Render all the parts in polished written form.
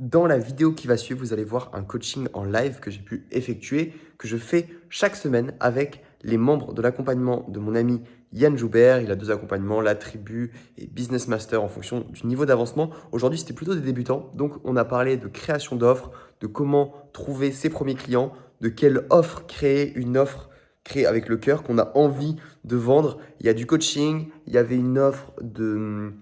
Dans la vidéo qui va suivre, vous allez voir un coaching en live que j'ai pu effectuer, que je fais chaque semaine avec les membres de l'accompagnement de mon ami Yann Joubert. Il a 2 accompagnements, la tribu et Business Master en fonction du niveau d'avancement. Aujourd'hui, c'était plutôt des débutants. Donc, on a parlé de création d'offres, de comment trouver ses premiers clients, de quelle offre créer, une offre créée avec le cœur qu'on a envie de vendre. Il y a du coaching, il y avait une offre de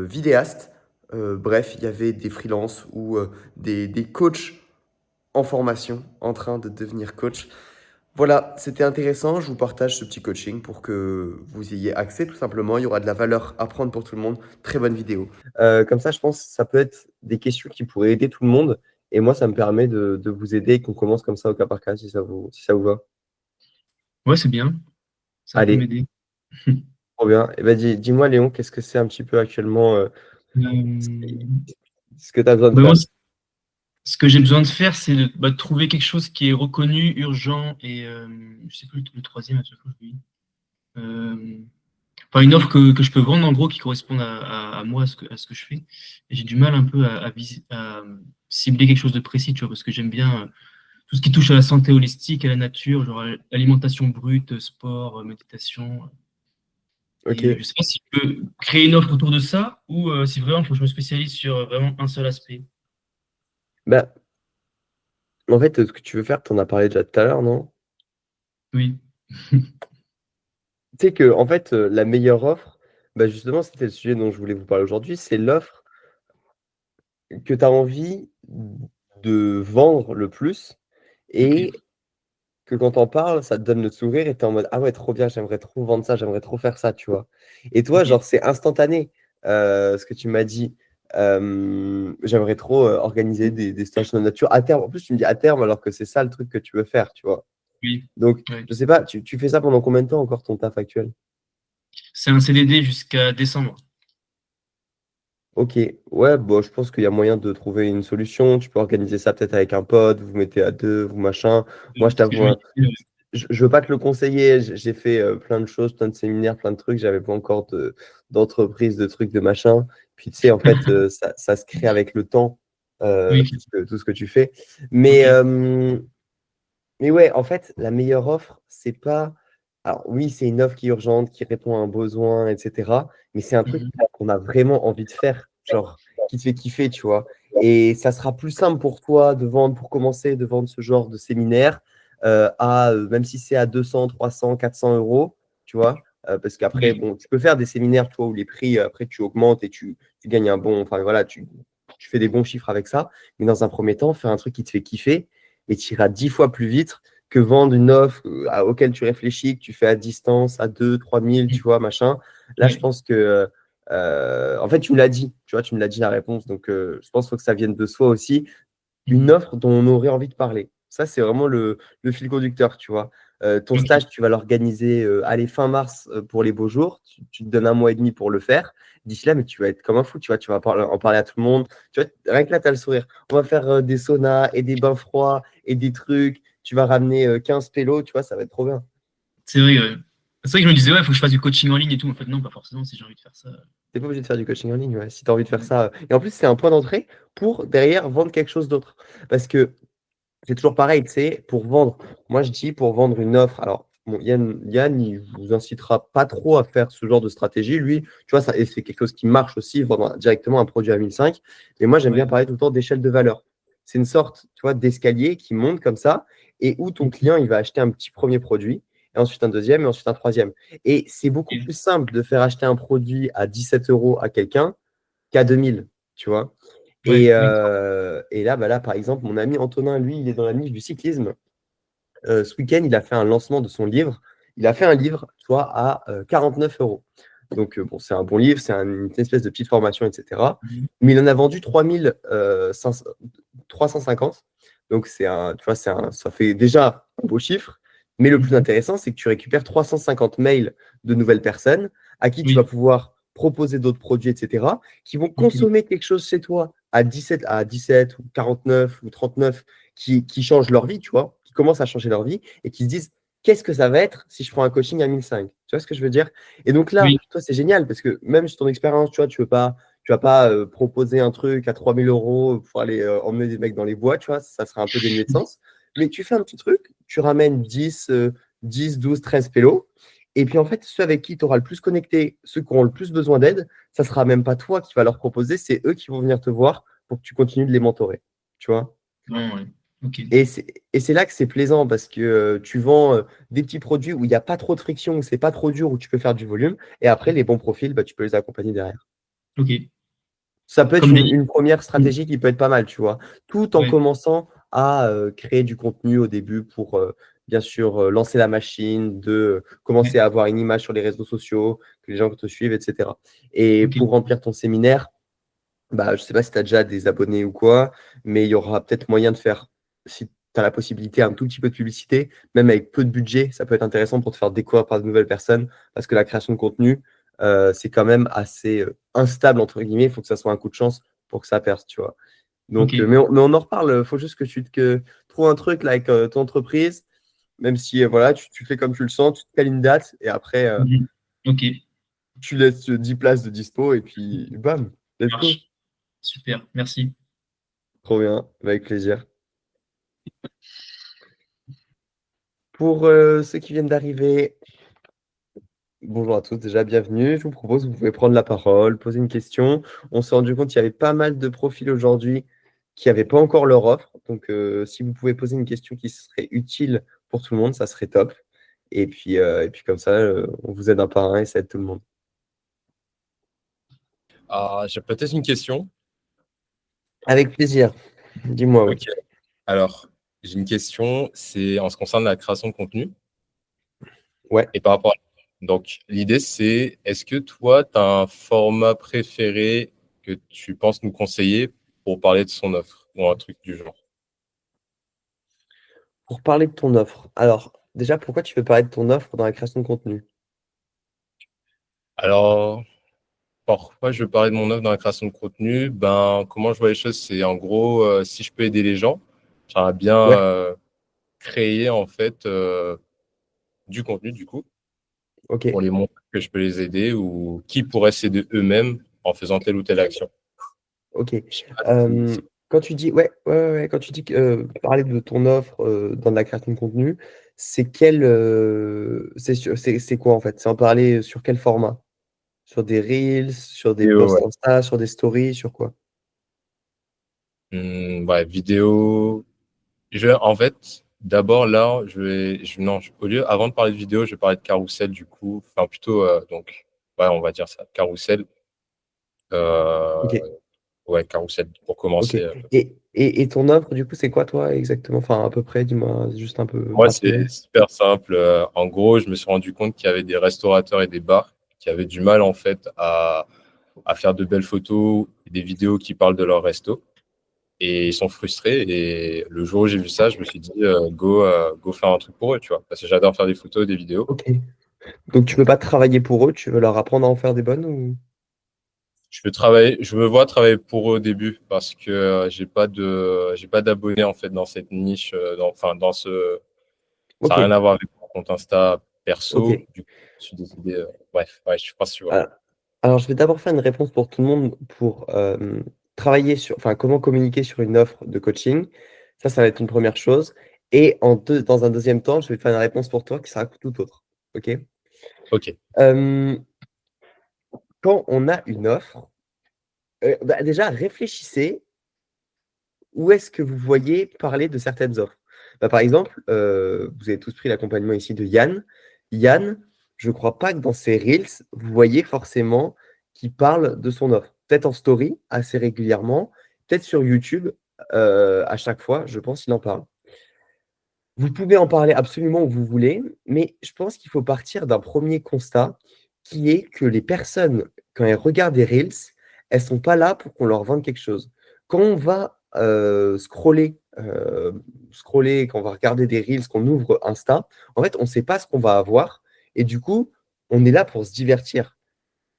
vidéaste. Bref, il y avait des freelances ou des coachs en formation en train de devenir coach. Voilà, c'était intéressant. Je vous partage ce petit coaching pour que vous ayez accès tout simplement. Il y aura de la valeur à prendre pour tout le monde. Très bonne vidéo. Comme ça, je pense que ça peut être des questions qui pourraient aider tout le monde. Et moi, ça me permet de vous aider et qu'on commence comme ça au cas par cas, si ça vous va. Ouais, c'est bien. Ça peut Allez, m'aider. trop bien. Eh ben, dis-moi, Léon, qu'est-ce que c'est un petit peu actuellement Euh, ce que tu as besoin de Bah, faire? moi, ce que j'ai besoin de faire, c'est de trouver quelque chose qui est reconnu, urgent et je sais plus le troisième à chaque fois. Euh, enfin, une offre que je peux vendre en gros qui corresponde à moi, à ce que je fais. Et j'ai du mal un peu à cibler quelque chose de précis, tu vois, parce que j'aime bien tout ce qui touche à la santé holistique, à la nature, genre alimentation brute, sport, méditation. Ok. Et je sais pas si je peux créer une offre autour de ça ou si vraiment il faut que je me spécialise sur vraiment un seul aspect. Bah, en fait, ce que tu veux faire, tu en as parlé déjà tout à l'heure, non? Oui. Tu sais que, en fait, la meilleure offre, bah, justement, c'était le sujet dont je voulais vous parler aujourd'hui, c'est l'offre que tu as envie de vendre le plus Ok. et que quand tu en parles, ça te donne le sourire et tu es en mode: «Ah ouais, trop bien, j'aimerais trop vendre ça, j'aimerais trop faire ça», tu vois? Et toi, Ok. genre, c'est instantané, ce que tu m'as dit, «J'aimerais trop, organiser des stages dans la nature». À terme, en plus, tu me dis à terme alors que c'est ça le truc que tu veux faire, tu vois? Oui. Donc, Ouais. je sais pas, tu fais ça pendant combien de temps encore ton taf actuel? C'est un CDD jusqu'à décembre. OK, ouais, bon, je pense qu'il y a moyen de trouver une solution. Tu peux organiser ça peut-être avec un pote, vous vous mettez à 2, vous machin. Moi, je C'est ce que t'avoue, je me hein, disais. je veux pas te le conseiller. J'ai fait, plein de choses, plein de séminaires, plein de trucs. J'avais pas encore d'entreprise, de trucs, de machin. Puis tu sais, en fait, ça se crée avec le temps, Oui. tout ce que tu fais. Mais, Ok. mais ouais, en fait, la meilleure offre, c'est pas alors oui, c'est une offre qui est urgente, qui répond à un besoin et cetera, mais c'est un truc Mhm. qu'on a vraiment envie de faire, genre, qui te fait kiffer, tu vois? Et ça sera plus simple pour toi de vendre pour commencer, de vendre ce genre de séminaire, même si c'est à 200, 300, 400 €, tu vois? Parce qu'après, Oui. bon, tu peux faire des séminaires, tu vois, où les prix, après tu augmentes et tu gagnes un bon enfin voilà, tu fais des bons chiffres avec ça. Mais dans un premier temps, fais un truc qui te fait kiffer et tu iras 10 fois plus vite que vendre une offre auquel tu réfléchis, que tu fais à distance, à 2 000, 3 000, tu vois, machin. Là, je Ouais. pense que, en fait, tu me l'as dit, tu vois, tu me l'as dit la réponse. Donc, je pense qu'il faut que ça vienne de soi aussi. Une Mhm. offre dont on aurait envie de parler. Ça, c'est vraiment le fil conducteur, tu vois. Ton Ok. stage, tu vas l'organiser, allez, fin mars, pour les beaux jours. Tu te donnes 1 mois et demi pour le faire. D'ici là, mais tu vas être comme un fou, tu vois? Tu vas en parler à tout le monde. Tu vois? Rien que là, tu as le sourire. On va faire, des saunas et des bains froids et des trucs. Tu vas ramener, 15 pélos, tu vois? Ça va être trop bien. C'est vrai, ouais. C'est vrai que je me disais, ouais, il faut que je fasse du coaching en ligne et tout. En fait, non, pas forcément si j'ai envie de faire ça. Tu es pas obligé de faire du coaching en ligne, ouais, si tu as envie de faire ça, et en plus, c'est un point d'entrée pour derrière vendre quelque chose d'autre. Parce que c'est toujours pareil, tu sais, pour vendre moi je dis pour vendre une offre alors bon Yann, il vous incitera pas trop à faire ce genre de stratégie. Lui, tu vois, ça et c'est quelque chose qui marche aussi, vendre directement un produit à 1 500. Mais moi, j'aime bien Ouais. parler tout le temps d'échelle de valeur. C'est une sorte, tu vois, d'escalier qui monte comme ça et où ton Mhm. client, il va acheter un petit premier produit et ensuite un deuxième et ensuite un troisième. Et c'est beaucoup Ok. plus simple de faire acheter un produit à 17 € à quelqu'un qu'à 2 000, tu vois? Ouais. Et, Oui. là, bah, là, par exemple, mon ami Antonin, lui, il est dans la niche du cyclisme. Ce week-end, il a fait un lancement de son livre. Il a fait un livre, tu vois, à 49 €. Donc, bon, c'est un bon livre, c'est une espèce de petite formation, et cetera. Mhm. Mais il en a vendu 350. Donc, tu vois, ça fait déjà un beau chiffre. Mais le plus Mhm. intéressant, c'est que tu récupères 350 mails de nouvelles personnes à qui tu vas Oui. pouvoir proposer d'autres produits, et cetera, qui vont Ok. consommer quelque chose chez toi à 17 ou 49 ou 39, qui changent leur vie, tu vois, qui commencent à changer leur vie et qui se disent: «Qu'est-ce que ça va être si je prends un coaching à 1 500?» Tu vois ce que je veux dire? Et donc là, Oui. toi, c'est génial parce que même sur ton expérience, tu vois, Tu vas pas proposer un truc à 3000 euros pour aller emmener des mecs dans les bois, tu vois, ça serait un peu dénué de sens. Mais tu fais un petit truc, tu ramènes 10, 12, 13 pélos. Et puis en fait, ceux avec qui tu auras le plus connecté, ceux qui auront le plus besoin d'aide, ça sera même pas toi qui vas leur proposer, c'est eux qui vont venir te voir pour que tu continues de les mentorer. Tu vois? Vraiment, ouais. Ok. Et c'est là que c'est plaisant parce que tu vends des petits produits où il n'y a pas trop de friction, où c'est pas trop dur, où tu peux faire du volume. Et après, les bons profils, bah, tu peux les accompagner derrière. Ok. Ça peut être Comme des. une première stratégie qui peut être pas mal, tu vois. Tout en Ouais, commençant à créer du contenu au début pour, bien sûr, lancer la machine, de commencer ouais. à avoir une image sur les réseaux sociaux, que les gens te suivent, etc. Et Ok. pour remplir ton séminaire, bah, je sais pas si tu as déjà des abonnés ou quoi, mais il y aura peut-être moyen de faire, si tu as la possibilité, un tout petit peu de publicité, même avec peu de budget, ça peut être intéressant pour te faire découvrir par de nouvelles personnes, parce que la création de contenu, c'est quand même assez instable, entre guillemets, il faut que ça soit un coup de chance pour que ça perce, tu vois. Ok. Donc, mais on en reparle, il faut juste que trouves un truc là, avec ton entreprise, même si voilà, tu fais comme tu le sens, tu te cales une date, et après, Mhm. Ok. tu laisses 10 places de dispo, et puis bam, let's go. Marche. Super. Merci. Trop bien, avec plaisir. Pour ceux qui viennent d'arriver, bonjour à tous, déjà bienvenue. Je vous propose, vous pouvez prendre la parole, poser une question. On s'est rendu compte qu'il y avait pas mal de profils aujourd'hui qui n'avaient pas encore leur offre. Donc, si vous pouvez poser une question qui serait utile pour tout le monde, ça serait top. Et puis comme ça, on vous aide un par un et ça aide tout le monde. Ah, j'ai peut-être une question. Avec plaisir. Dis-moi, oui. Ok. Alors, j'ai une question, c'est en ce qui concerne la création de contenu Ouais. et par rapport à... Donc, l'idée, c'est, est-ce que toi, tu as un format préféré que tu penses nous conseiller pour parler de son offre ou un truc du genre? Pour parler de ton offre. Alors, déjà, pourquoi tu veux parler de ton offre dans la création de contenu? Alors, pourquoi je veux parler de mon offre dans la création de contenu? Ben, comment je vois les choses, c'est en gros, si je peux aider les gens, j'aimerais bien Ouais, créer en fait du contenu, du coup, ok. pour les montrer que je peux les aider ou qui pourraient s'aider eux-mêmes en faisant telle ou telle action. Ok. Je sais pas si- Quand tu dis, ouais, quand tu dis que, parler de ton offre dans de la création de contenu, c'est quel, c'est quoi en fait? C'est en parler sur quel format? Sur des reels, sur des vidéo, posts ouais. Insta, sur des stories, sur quoi? Ouais, vidéo. En fait, d'abord là, non, au lieu, avant de parler de vidéo, je vais parler de carrousel du coup. Enfin, plutôt, donc, ouais, on va dire ça, carrousel. Ok, Euh, ouais, carrousel pour ok. commencer. Et ton offre, du coup, c'est quoi toi exactement? Enfin, à peu près, dis-moi juste un peu Moi, c'est rapidement. super simple. En gros, je me suis rendu compte qu'il y avait des restaurateurs et des bars qui avaient du mal en fait à faire de belles photos et des vidéos qui parlent de leur resto. Et ils sont frustrés. Et le jour où j'ai vu ça, je me suis dit, go faire un truc pour eux, tu vois. Parce que j'adore faire des photos, des vidéos. Ok. Donc tu veux pas travailler pour eux, tu veux leur apprendre à en faire des bonnes ou? Je me vois travailler pour eux au début parce que j'ai pas d'abonnés en fait dans cette niche, enfin dans ce, ça Ok, n'a rien à voir avec mon compte Insta ok. perso. Du coup, je suis décidé, bref, ouais, je pense que tu vois. Ah, alors, je vais d'abord faire une réponse pour tout le monde pour travailler sur, enfin, comment communiquer sur une offre de coaching. Ça va être une première chose. Et dans un deuxième temps, je vais faire une réponse pour toi qui sera tout autre. OK? Ok. Euh, Quand on a une offre, bah, déjà, réfléchissez où est-ce que vous voyez parler de certaines offres. Bah, par exemple, vous avez tous pris l'accompagnement ici de Yann. Yann, je ne crois pas que dans ses Reels, vous voyez forcément qu'il parle de son offre. Peut-être en story assez régulièrement, peut-être sur YouTube à chaque fois, je pense qu'il en parle. Vous pouvez en parler absolument où vous voulez, mais je pense qu'il faut partir d'un premier constat qui est que les personnes, quand elles regardent des Reels, elles ne sont pas là pour qu'on leur vende quelque chose. Quand on va scroller, quand on va regarder des Reels, qu'on ouvre Insta, en fait, on ne sait pas ce qu'on va avoir et du coup, on est là pour se divertir.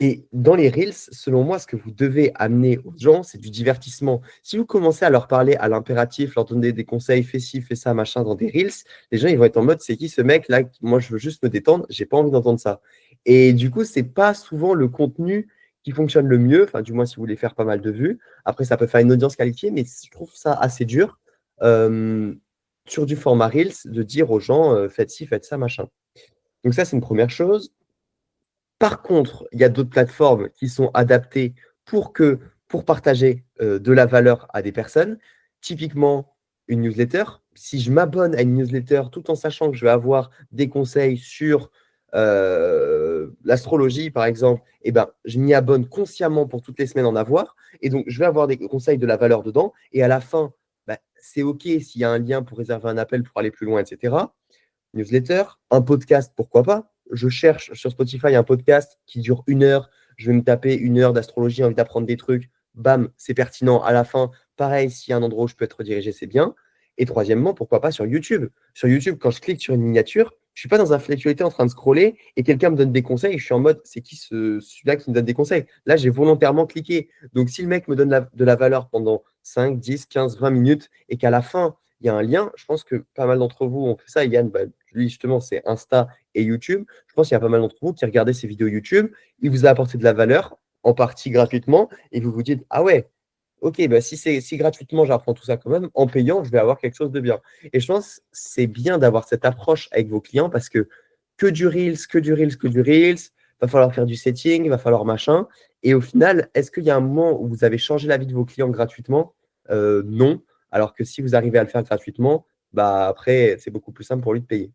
Et dans les Reels, selon moi, ce que vous devez amener aux gens, c'est du divertissement. Si vous commencez à leur parler à l'impératif, leur donner des conseils, fais ci, fais ça, machin, dans des Reels, les gens, ils vont être en mode, c'est qui ce mec là? Moi, je veux juste me détendre, j'ai pas envie d'entendre ça. Et du coup, c'est pas souvent le contenu qui fonctionne le mieux, enfin, du moins si vous voulez faire pas mal de vues. Après, ça peut faire une audience qualifiée, mais je trouve ça assez dur sur du format Reels de dire aux gens faites ci, faites ça, machin. Donc, ça, c'est une première chose. Par contre, il y a d'autres plateformes qui sont adaptées pour partager de la valeur à des personnes. Typiquement, une newsletter. Si je m'abonne à une newsletter tout en sachant que je vais avoir des conseils sur l'astrologie, par exemple, eh ben, je m'y abonne consciemment pour toutes les semaines en avoir. Et donc, je vais avoir des conseils de la valeur dedans. Et à la fin, bah, c'est OK s'il y a un lien pour réserver un appel pour aller plus loin, etc. Newsletter, un podcast, pourquoi pas. Je cherche sur Spotify un podcast qui dure 1 heure. Je vais me taper 1 heure d'astrologie, j'ai envie d'apprendre des trucs. Bam, c'est pertinent. À la fin, pareil, s'il y a un endroit où je peux être redirigé, c'est bien. Et troisièmement, pourquoi pas sur YouTube. Sur YouTube, quand je clique sur une miniature, je ne suis pas dans un fluctualité en train de scroller et quelqu'un me donne des conseils et je suis en mode, c'est qui celui-là qui me donne des conseils? Là, j'ai volontairement cliqué. Donc, si le mec me donne de la valeur pendant 5, 10, 15, 20 minutes et qu'à la fin, il y a un lien, je pense que pas mal d'entre vous ont fait ça. Yann, bah, lui, justement, c'est Insta et YouTube. Je pense qu'il y a pas mal d'entre vous qui regardaient ces vidéos YouTube. Il vous a apporté de la valeur, en partie gratuitement, et vous vous dites, ah ouais, ok, bah si gratuitement j'apprends tout ça quand même, en payant, je vais avoir quelque chose de bien. Et je pense que c'est bien d'avoir cette approche avec vos clients parce que du Reels, que du Reels, que du Reels, va falloir faire du setting, va falloir machin. Et au final, est-ce qu'il y a un moment où vous avez changé la vie de vos clients gratuitement? Non. Alors que si vous arrivez à le faire gratuitement, bah après, c'est beaucoup plus simple pour lui de payer.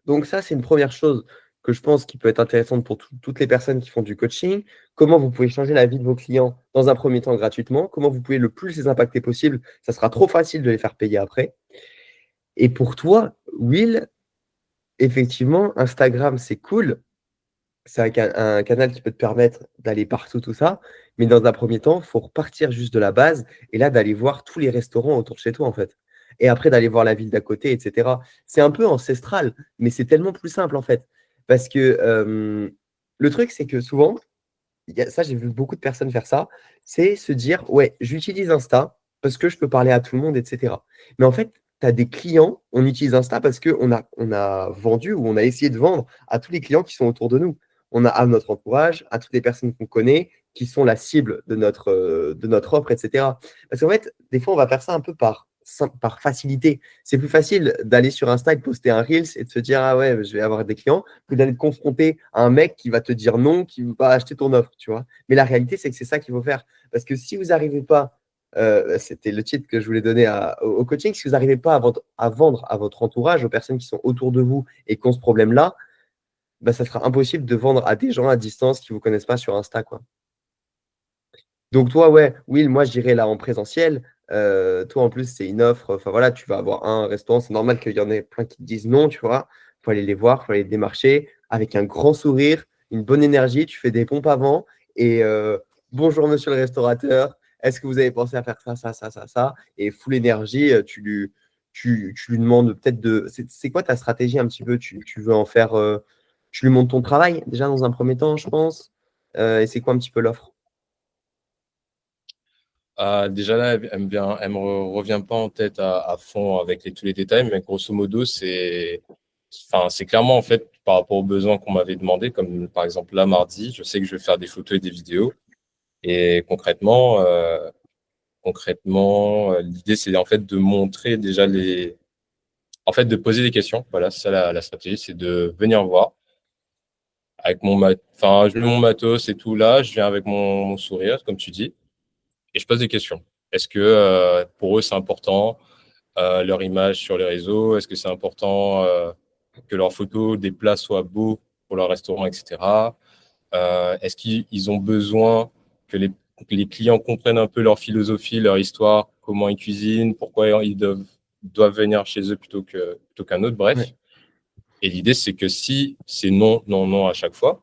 Donc ça, c'est une première chose que je pense qui peut être intéressante pour toutes les personnes qui font du coaching. Comment vous pouvez changer la vie de vos clients dans un premier temps gratuitement, comment vous pouvez le plus les impacter possible. Ça sera trop facile de les faire payer après. Et pour toi, Will, effectivement, Instagram, c'est cool. C'est un canal qui peut te permettre d'aller partout, tout ça. Mais dans un premier temps, il faut repartir juste de la base et là, d'aller voir tous les restaurants autour de chez toi, en fait. Et après, d'aller voir la ville d'à côté, etc. C'est un peu ancestral, mais c'est tellement plus simple, en fait. Parce que le truc, c'est que souvent, ça, j'ai vu beaucoup de personnes faire ça, c'est se dire, ouais, j'utilise Insta parce que je peux parler à tout le monde, etc. Mais en fait, tu as des clients, on utilise Insta parce qu'on a vendu ou on a essayé de vendre à tous les clients qui sont autour de nous. On a à notre entourage, à toutes les personnes qu'on connaît, qui sont la cible de notre offre, etc. Parce qu'en fait, des fois, on va faire ça un peu par facilité. C'est plus facile d'aller sur Insta et de poster un Reels et de se dire, ah ouais, je vais avoir des clients, que d'aller te confronter à un mec qui va te dire non, qui ne va pas acheter ton offre, tu vois. Mais la réalité, c'est que c'est ça qu'il faut faire. Parce que si vous n'arrivez pas, c'était le titre que je voulais donner au coaching, si vous n'arrivez pas à vendre à votre entourage, aux personnes qui sont autour de vous et qui ont ce problème-là, bah, ça sera impossible de vendre à des gens à distance qui ne vous connaissent pas sur Insta, quoi. Donc toi, ouais, Will, moi j'irai là en présentiel. Toi en plus, c'est une offre. Enfin voilà, tu vas avoir un restaurant. C'est normal qu'il y en ait plein qui te disent non, tu vois. Il faut aller les voir, il faut aller les démarcher avec un grand sourire, une bonne énergie. Tu fais des pompes avant et bonjour monsieur le restaurateur. Est-ce que vous avez pensé à faire ça, ça, ça, ça, ça? Et full énergie, tu lui demandes peut-être de. C'est quoi ta stratégie un petit peu? Tu veux en faire. Tu lui montres ton travail déjà dans un premier temps, je pense. Et c'est quoi un petit peu l'offre? Déjà là, elle me revient pas en tête à fond avec tous les détails, mais grosso modo, c'est clairement en fait par rapport aux besoins qu'on m'avait demandé, comme par exemple là mardi, je sais que je vais faire des photos et des vidéos, et concrètement, l'idée c'est en fait de montrer déjà en fait de poser des questions. Voilà, c'est ça la stratégie, c'est de venir voir avec enfin je mets mon matos et tout là, je viens avec mon sourire, comme tu dis. Et je pose des questions. Est-ce que pour eux, c'est important leur image sur les réseaux? Est-ce que c'est important que leurs photos des plats soient beaux pour leur restaurant, etc. Est-ce qu'ils ont besoin que les clients comprennent un peu leur philosophie, leur histoire, comment ils cuisinent, pourquoi ils doivent venir chez eux plutôt qu'un autre, bref. Ouais. Et l'idée, c'est que si c'est non, non, non à chaque fois,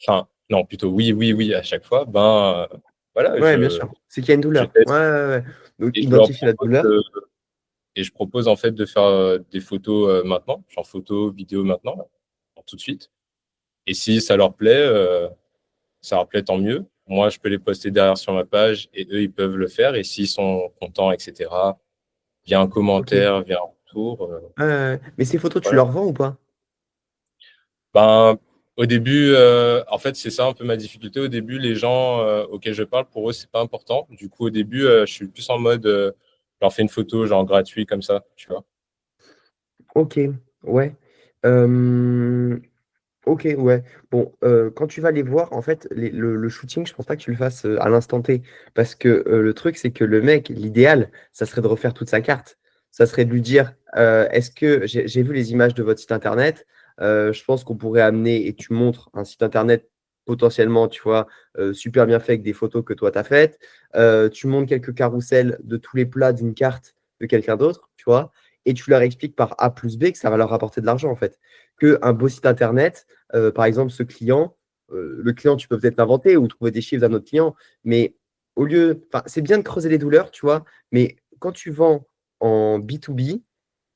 enfin, non, plutôt oui, oui, oui à chaque fois, ben voilà, Ouais, bien sûr. C'est qu'il y a une je douleur. Ouais, teste ouais, ouais. Donc, et identifier la douleur. je propose en fait de faire des photos maintenant, genre photos, vidéos maintenant, tout de suite. Et si ça leur plaît tant mieux. Moi, je peux les poster derrière sur ma page et eux, ils peuvent le faire. Et s'ils sont contents, etc., via un Ok. commentaire, via un retour, Mais ces photos, tu voilà. leur vends ou pas? Ben, Au début, en fait, c'est ça un peu ma difficulté. Au début, les gens auxquels je parle, pour eux, c'est pas important. Du coup, au début, je suis plus en mode, je leur fais une photo, genre gratuit comme ça, tu vois. Ok, ouais. Euh, Ok, ouais. Bon, quand tu vas les voir, en fait, le shooting, je pense pas que tu le fasses à l'instant T. Parce que le truc, c'est que le mec, l'idéal, ça serait de refaire toute sa carte. Ça serait de lui dire, est-ce que j'ai vu les images de votre site internet, je pense qu'on pourrait amener, et tu montres un site internet potentiellement, tu vois, super bien fait avec des photos que toi, tu as faites. Tu montres quelques carousels de tous les plats d'une carte de quelqu'un d'autre, tu vois, et tu leur expliques par A plus B que ça va leur rapporter de l'argent, en fait. Qu'un beau site internet, par exemple, ce client, le client, tu peux peut-être l'inventer ou trouver des chiffres d'un autre client, mais au lieu, enfin, c'est bien de creuser les douleurs, tu vois, mais quand tu vends en B2B,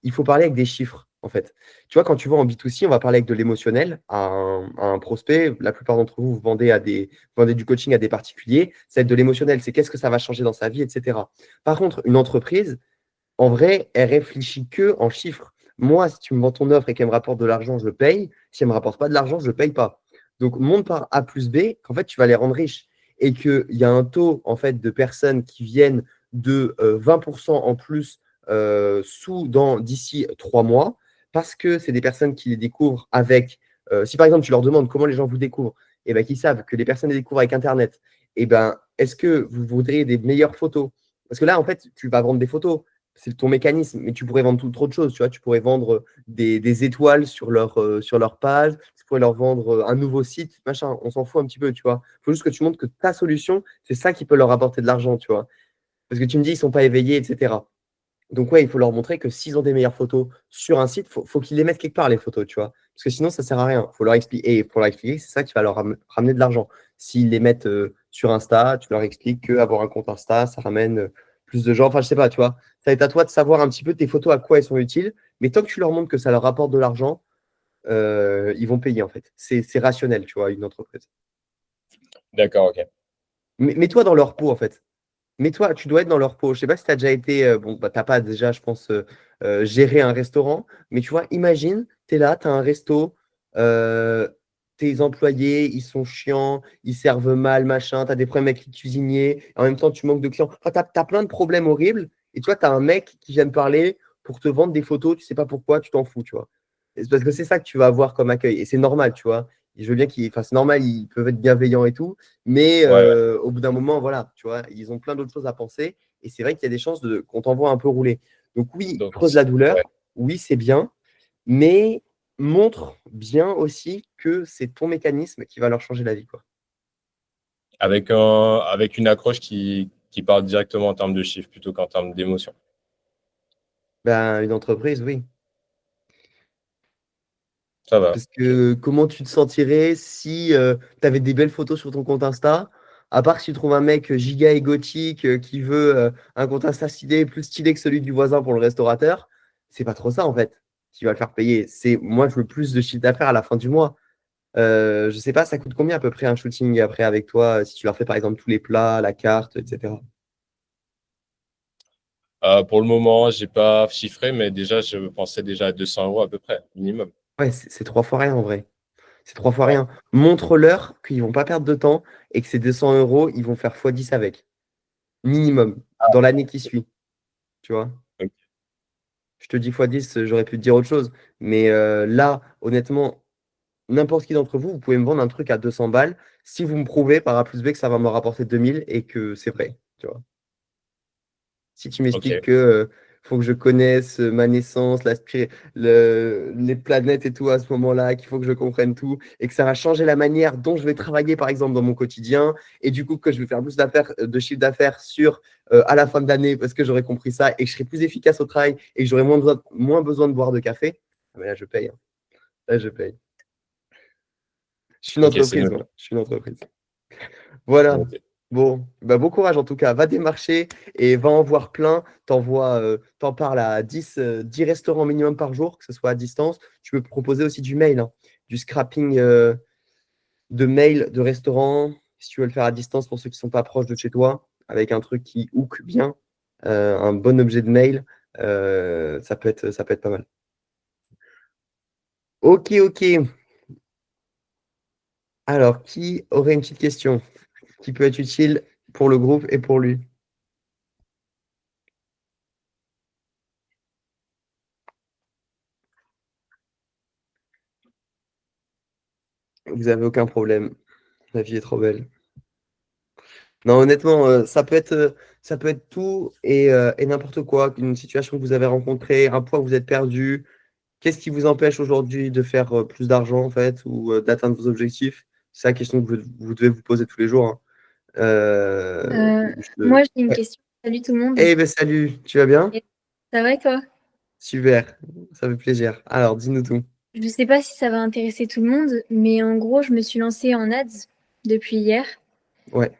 il faut parler avec des chiffres, en fait. Tu vois, quand tu vends en B2C, on va parler avec de l'émotionnel à un prospect. La plupart d'entre vous, vous vendez du coaching à des particuliers. C'est de l'émotionnel, c'est qu'est-ce que ça va changer dans sa vie, etc. Par contre, une entreprise, en vrai, elle réfléchit que en chiffres. Moi, si tu me vends ton offre et qu'elle me rapporte de l'argent, je paye. Si elle ne me rapporte pas de l'argent, je ne paye pas. Donc, monte par A plus B, qu'en fait, tu vas les rendre riches. Et qu'il y a un taux en fait, de personnes qui viennent de 20% en plus d'ici 3 mois, parce que c'est des personnes qui les découvrent avec. Si par exemple, tu leur demandes comment les gens vous découvrent, et ben, qu'ils savent que les personnes les découvrent avec Internet, et ben, est-ce que vous voudriez des meilleures photos? Parce que là, en fait, tu vas vendre des photos, c'est ton mécanisme, mais tu pourrais vendre trop de choses, tu vois, tu pourrais vendre des étoiles sur leur page, tu pourrais leur vendre un nouveau site, machin, on s'en fout un petit peu, tu vois. Il faut juste que tu montres que ta solution, c'est ça qui peut leur apporter de l'argent, tu vois. Parce que tu me dis, ils sont pas éveillés, etc. Donc ouais, il faut leur montrer que s'ils ont des meilleures photos sur un site, faut qu'ils les mettent quelque part, les photos, tu vois. Parce que sinon, ça sert à rien. Faut leur expliquer, et pour leur expliquer, c'est ça qui va leur ramener de l'argent. S'ils les mettent sur Insta, tu leur expliques qu'avoir un compte Insta, ça ramène plus de gens. Enfin, je sais pas, tu vois. Ça va être à toi de savoir un petit peu tes photos, à quoi elles sont utiles. Mais tant que tu leur montres que ça leur rapporte de l'argent, ils vont payer, en fait. C'est rationnel, tu vois, une entreprise. D'accord, ok. Mets-toi dans leur peau, en fait. Mais toi, tu dois être dans leur peau. Je sais pas si tu as déjà été, bon, bah, t'as pas déjà, je pense, géré un restaurant, mais tu vois, imagine, tu es là, tu as un resto, euh, tes employés, ils sont chiants, ils servent mal, machin, tu as des problèmes avec les cuisiniers, en même temps, tu manques de clients. Enfin, tu as plein de problèmes horribles, et tu vois, tu as un mec qui vient te parler pour te vendre des photos, tu sais pas pourquoi, tu t'en fous, tu vois. Et c'est parce que c'est ça que tu vas avoir comme accueil, et c'est normal, tu vois. Et je veux bien enfin, c'est normal, ils peuvent être bienveillants et tout, mais Ouais, ouais. au bout d'un moment, voilà, tu vois, ils ont plein d'autres choses à penser. Et c'est vrai qu'il y a des chances qu'on t'envoie un peu rouler. Donc oui, Donc, creuse la ouais. douleur, oui, c'est bien, mais montre bien aussi que c'est ton mécanisme qui va leur changer la vie, quoi. Avec une accroche qui parle directement en termes de chiffres plutôt qu'en termes d'émotion. Ben, une entreprise, oui. Ça va. Parce Ok. que comment tu te sentirais si tu avais des belles photos sur ton compte Insta, à part si tu trouves un mec giga égotique qui veut un compte Insta stylé, plus stylé que celui du voisin pour le restaurateur, c'est pas trop ça en fait qui va le faire payer. C'est moi, je veux plus de chiffre d'affaires à la fin du mois. Je sais pas, ça coûte combien à peu près un shooting après avec toi, si tu leur fais par exemple tous les plats, la carte, etc. Pour le moment, j'ai pas chiffré, mais déjà, je pensais déjà à 200 euros à peu près, minimum. Ouais, c'est 3 fois rien en vrai. C'est 3 fois Ouais. rien. Montre-leur qu'ils vont pas perdre de temps et que ces 200 euros, ils vont faire x10 avec. Minimum, dans l'année qui suit, tu vois. Ok. Je te dis x10, j'aurais pu te dire autre chose. Mais là, honnêtement, n'importe qui d'entre vous, vous pouvez me vendre un truc à 200 balles si vous me prouvez par A plus B que ça va me rapporter 2000 et que c'est vrai, tu vois. Si tu Ok. m'expliques que faut que je connaisse ma naissance, les planètes et tout à ce moment-là, qu'il faut que je comprenne tout, et que ça va changer la manière dont je vais travailler, par exemple, dans mon quotidien, et du coup que je vais faire plus de chiffre d'affaires à la fin de l'année parce que j'aurai compris ça, et que je serai plus efficace au travail, et que j'aurai moins besoin de boire de café, ah, mais là, je paye, hein. Là, je paye. Je suis une Ok, c'est entreprise, noté. voilà. Je suis une entreprise. Voilà. Noté. Bon, bah bon courage en tout cas. Va démarcher et va en voir plein. T'en parles à 10 restaurants minimum par jour, que ce soit à distance. Tu peux proposer aussi du mail, hein, du scrapping de mails de restaurants, si tu veux le faire à distance pour ceux qui ne sont pas proches de chez toi, avec un truc qui hook bien, un bon objet de mail. Ça peut être pas mal. Ok, ok. Alors, qui aurait une petite question qui peut être utile pour le groupe et pour lui? Vous avez aucun problème. La vie est trop belle. Non, honnêtement, ça peut être tout et n'importe quoi. Une situation que vous avez rencontrée, un point où vous êtes perdu. Qu'est-ce qui vous empêche aujourd'hui de faire plus d'argent, en fait, ou d'atteindre vos objectifs? C'est la question que vous devez vous poser tous les jours, hein. Moi, j'ai une Ouais. question. Salut tout le monde. Eh ben salut, tu vas bien? Ça va et toi? Super, ça fait plaisir. Alors, dis-nous tout. Je sais pas si ça va intéresser tout le monde, mais en gros, je me suis lancée en ads depuis hier. Ouais.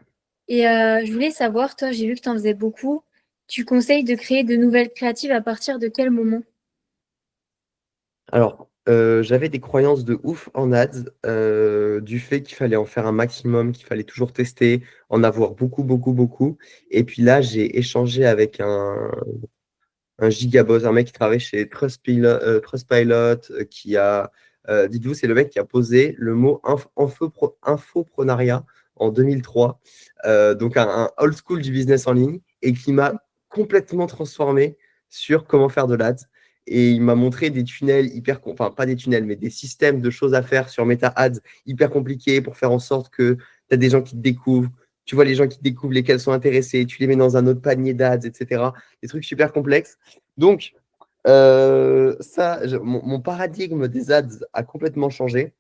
Et je voulais savoir, toi, j'ai vu que tu en faisais beaucoup. Tu conseilles de créer de nouvelles créatives à partir de quel moment? Alors, j'avais des croyances de ouf en ads, du fait qu'il fallait en faire un maximum, qu'il fallait toujours tester, en avoir beaucoup, beaucoup, beaucoup. Et puis là, j'ai échangé avec un gigaboss, un mec qui travaille chez Trustpilot, qui a, dites-vous, c'est le mec qui a posé le mot infoprenariat en 2003, donc un old school du business en ligne, et qui m'a complètement transformé sur comment faire de l'ads. Et il m'a montré des tunnels enfin pas des tunnels, mais des systèmes de choses à faire sur Meta Ads hyper compliqués pour faire en sorte que tu as des gens qui te découvrent. Tu vois les gens qui te découvrent, lesquels sont intéressés, tu les mets dans un autre panier d'ads, etc. Des trucs super complexes. Donc, mon paradigme des ads a complètement changé.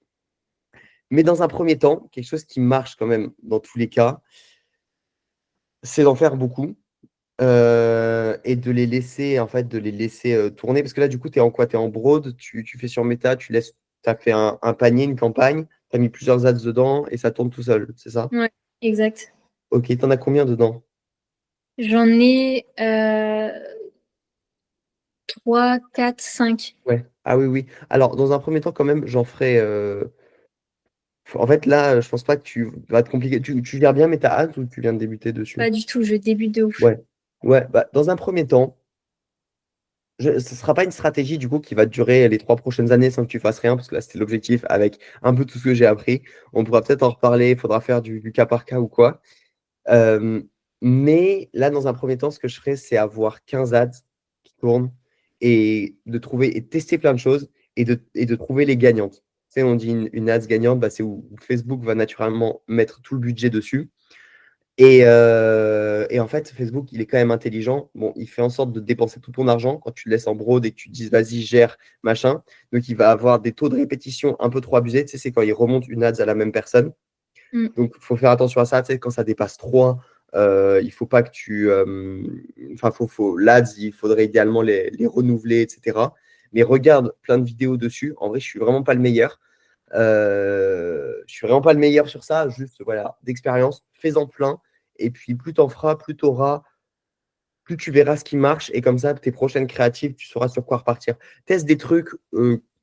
Mais dans un premier temps, quelque chose qui marche quand même dans tous les cas, c'est d'en faire beaucoup et de les laisser, en fait, tourner. Parce que là, du coup, tu es en quoi? Tu es en broad, tu fais sur Meta, tu as fait un panier, une campagne, tu as mis plusieurs ads dedans et ça tourne tout seul, c'est ça? Ouais, exact. Ok, tu en as combien dedans? J'en ai 3, 4, 5. Ouais. Ah oui, oui. Alors, dans un premier temps, quand même, j'en ferai. En fait, là, je pense pas que tu va te compliquer. Tu gères bien Meta Ads ou tu viens de débuter dessus? Pas du tout, je débute de ouf. Ouais. Ouais, bah, dans un premier temps, ce ne sera pas une stratégie du coup qui va durer les 3 prochaines années sans que tu fasses rien, parce que là, c'était l'objectif avec un peu tout ce que j'ai appris. On pourra peut-être en reparler, il faudra faire du cas par cas ou quoi. Euh, mais là, dans un premier temps, ce que je ferai, c'est avoir 15 ads qui tournent et de trouver et de tester plein de choses et de trouver les gagnantes. Tu sais, on dit une ads gagnante, bah, c'est où Facebook va naturellement mettre tout le budget dessus. Et en fait, Facebook, il est quand même intelligent. Bon, il fait en sorte de dépenser tout ton argent quand tu le laisses en broad et que tu te dis, vas-y, gère, machin. Donc, il va avoir des taux de répétition un peu trop abusés. Tu sais, c'est quand il remonte une ads à la même personne. Mm. Donc, il faut faire attention à ça. Tu sais, quand ça dépasse 3, il faut pas que tu. Enfin, l'ADS, il faudrait idéalement les renouveler, etc. Mais regarde plein de vidéos dessus. En vrai, je suis vraiment pas le meilleur. Je suis vraiment pas le meilleur sur ça. Juste, voilà, d'expérience, fais-en plein. Et puis, plus t'en feras, plus tu verras ce qui marche. Et comme ça, tes prochaines créatives, tu sauras sur quoi repartir. Teste des trucs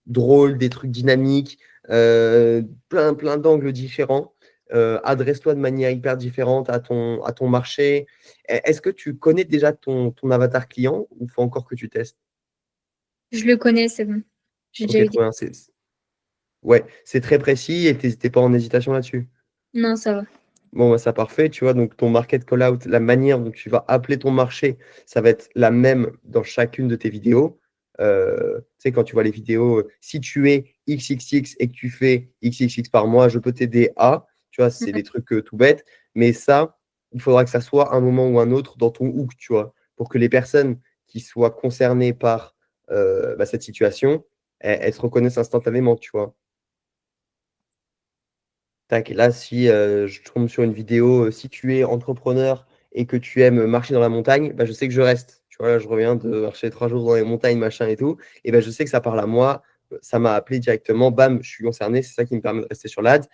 drôles, des trucs dynamiques, plein d'angles différents. Adresse-toi de manière hyper différente à ton marché. Est-ce que tu connais déjà ton avatar client ou faut encore que tu testes? Je le connais, c'est bon. J'ai déjà Ok, eu trop bien. Ouais, c'est très précis et t'es pas en hésitation là-dessus. Non, ça va. Bon, bah, ça parfait, tu vois, donc ton market call-out, la manière dont tu vas appeler ton marché, ça va être la même dans chacune de tes vidéos. Tu sais, quand tu vois les vidéos, si tu es XXX et que tu fais XXX par mois, je peux t'aider à, tu vois, c'est Ouais. des trucs tout bêtes, mais ça, il faudra que ça soit un moment ou un autre dans ton hook, tu vois, pour que les personnes qui soient concernées par bah, cette situation, elles se reconnaissent instantanément, tu vois. Tac, là, si je tombe sur une vidéo, si tu es entrepreneur et que tu aimes marcher dans la montagne, bah, je sais que je reste. Tu vois, là, je reviens de marcher 3 jours dans les montagnes, machin et tout. Et ben, je sais que ça parle à moi. Ça m'a appelé directement. Bam, je suis concerné. C'est ça qui me permet de rester sur l'ad.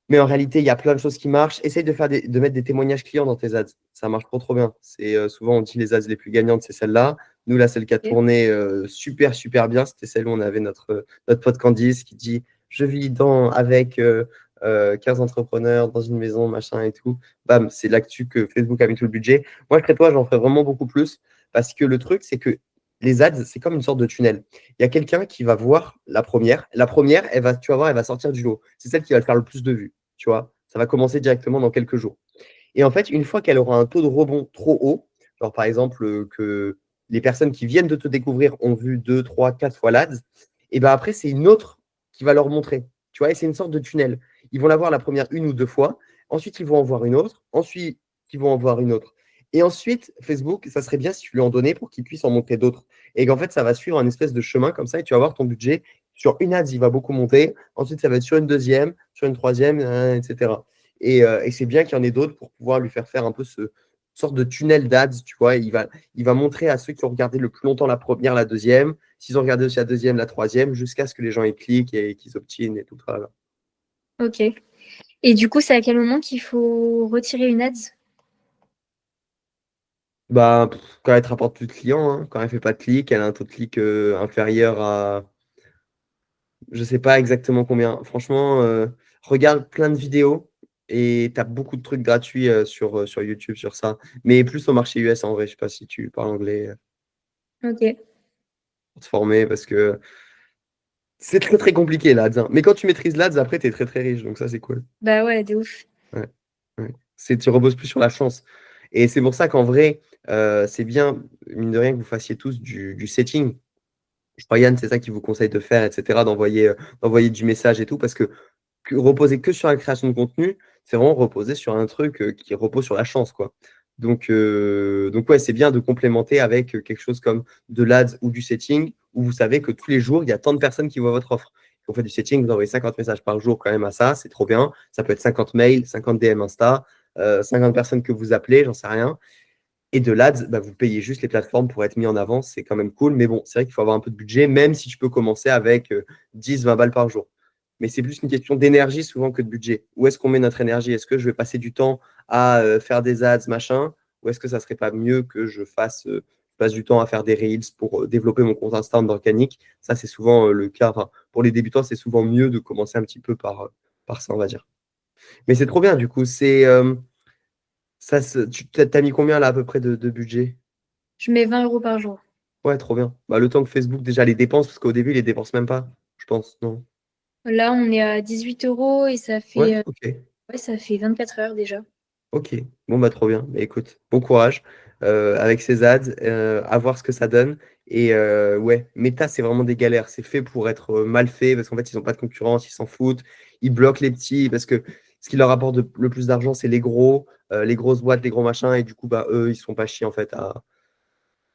Mais en réalité, il y a plein de choses qui marchent. Essaye de mettre des témoignages clients dans tes ads. Ça marche trop bien. C'est souvent on dit les ads les plus gagnantes, c'est celle-là. Nous, là, celle qui a Ok. tourné super bien. C'était celle où on avait notre pote Candice qui dit je vis avec 15 entrepreneurs dans une maison, machin et tout. Bam, c'est là-dessus que Facebook a mis tout le budget. Moi, je serais toi, j'en ferais vraiment beaucoup plus. Parce que le truc, c'est que les ads, c'est comme une sorte de tunnel. Il y a quelqu'un qui va voir la première. La première, tu vas voir, elle va sortir du lot. C'est celle qui va faire le plus de vues, tu vois. Ça va commencer directement dans quelques jours. Et en fait, une fois qu'elle aura un taux de rebond trop haut, genre par exemple que les personnes qui viennent de te découvrir ont vu 2, 3, 4 fois l'ads, et ben après, c'est une autre qui va leur montrer. Tu vois, et c'est une sorte de tunnel. Ils vont la voir la première une ou deux fois, ensuite ils vont en voir une autre, ensuite ils vont en voir une autre. Et ensuite, Facebook, ça serait bien si tu lui en donnais pour qu'il puisse en montrer d'autres. Et qu'en fait, ça va suivre un espèce de chemin comme ça, et tu vas voir ton budget. Sur une ads, il va beaucoup monter. Ensuite, ça va être sur une deuxième, sur une troisième, etc. Et c'est bien qu'il y en ait d'autres pour pouvoir lui faire un peu ce sorte de tunnel d'ads, tu vois. Il va montrer à ceux qui ont regardé le plus longtemps la première, la deuxième, s'ils ont regardé aussi la deuxième, la troisième, jusqu'à ce que les gens y cliquent et qu'ils obtiennent et tout ça. Ok. Et du coup, c'est à quel moment qu'il faut retirer une ads? Bah, quand elle te rapporte plus de clients, hein, quand elle fait pas de clics, elle a un taux de clic inférieur à, je sais pas exactement combien. Franchement, regarde plein de vidéos et tu as beaucoup de trucs gratuits sur YouTube sur ça. Mais plus au marché US en vrai, je sais pas si tu parles anglais Ok. pour te former parce que c'est très très compliqué l'ADS, hein. Mais quand tu maîtrises l'ADS, après, tu es très très riche. Donc ça, c'est cool. Bah ouais, de ouf. Ouais, ouais. Tu reposes plus sur la chance. Et c'est pour ça qu'en vrai, c'est bien, mine de rien, que vous fassiez tous du setting. Je crois, Yann, c'est ça qu'il vous conseille de faire, etc., d'envoyer du message et tout, parce que reposer que sur la création de contenu, c'est vraiment reposer sur un truc qui repose sur la chance, quoi. Donc ouais, c'est bien de complémenter avec quelque chose comme de l'ADS ou du setting, où vous savez que tous les jours, il y a tant de personnes qui voient votre offre. Vous faites du setting, vous envoyez 50 messages par jour quand même à ça, c'est trop bien. Ça peut être 50 mails, 50 DM Insta, 50 personnes que vous appelez, j'en sais rien. Et de l'ADS, bah, vous payez juste les plateformes pour être mis en avant, c'est quand même cool. Mais bon, c'est vrai qu'il faut avoir un peu de budget, même si tu peux commencer avec 10-20 balles par jour. Mais c'est plus une question d'énergie souvent que de budget. Où est-ce qu'on met notre énergie? Est-ce que je vais passer du temps à faire des ads, machin? Ou est-ce que ça serait pas mieux que je passe du temps à faire des reels pour développer mon compte Insta en organique? Ça, c'est souvent le cas. Enfin, pour les débutants, c'est souvent mieux de commencer un petit peu par ça, on va dire. Mais c'est trop bien, du coup. Tu t'as mis combien là à peu près de budget? Je mets 20 € par jour. Ouais, trop bien. Bah, le temps que Facebook déjà les dépense, parce qu'au début, ils les dépensent même pas, je pense, non? Là, on est à 18 € et Ouais, ok. ouais, ça fait 24 heures déjà. Ok. Bon, bah, trop bien. Mais écoute, bon courage avec ces ads, à voir ce que ça donne. Et ouais, Meta, c'est vraiment des galères. C'est fait pour être mal fait, parce qu'en fait, ils n'ont pas de concurrence, ils s'en foutent. Ils bloquent les petits, parce que ce qui leur apporte le plus d'argent, c'est les gros, les grosses boîtes, les gros machins. Et du coup, bah, eux, ils se font pas chier, en fait,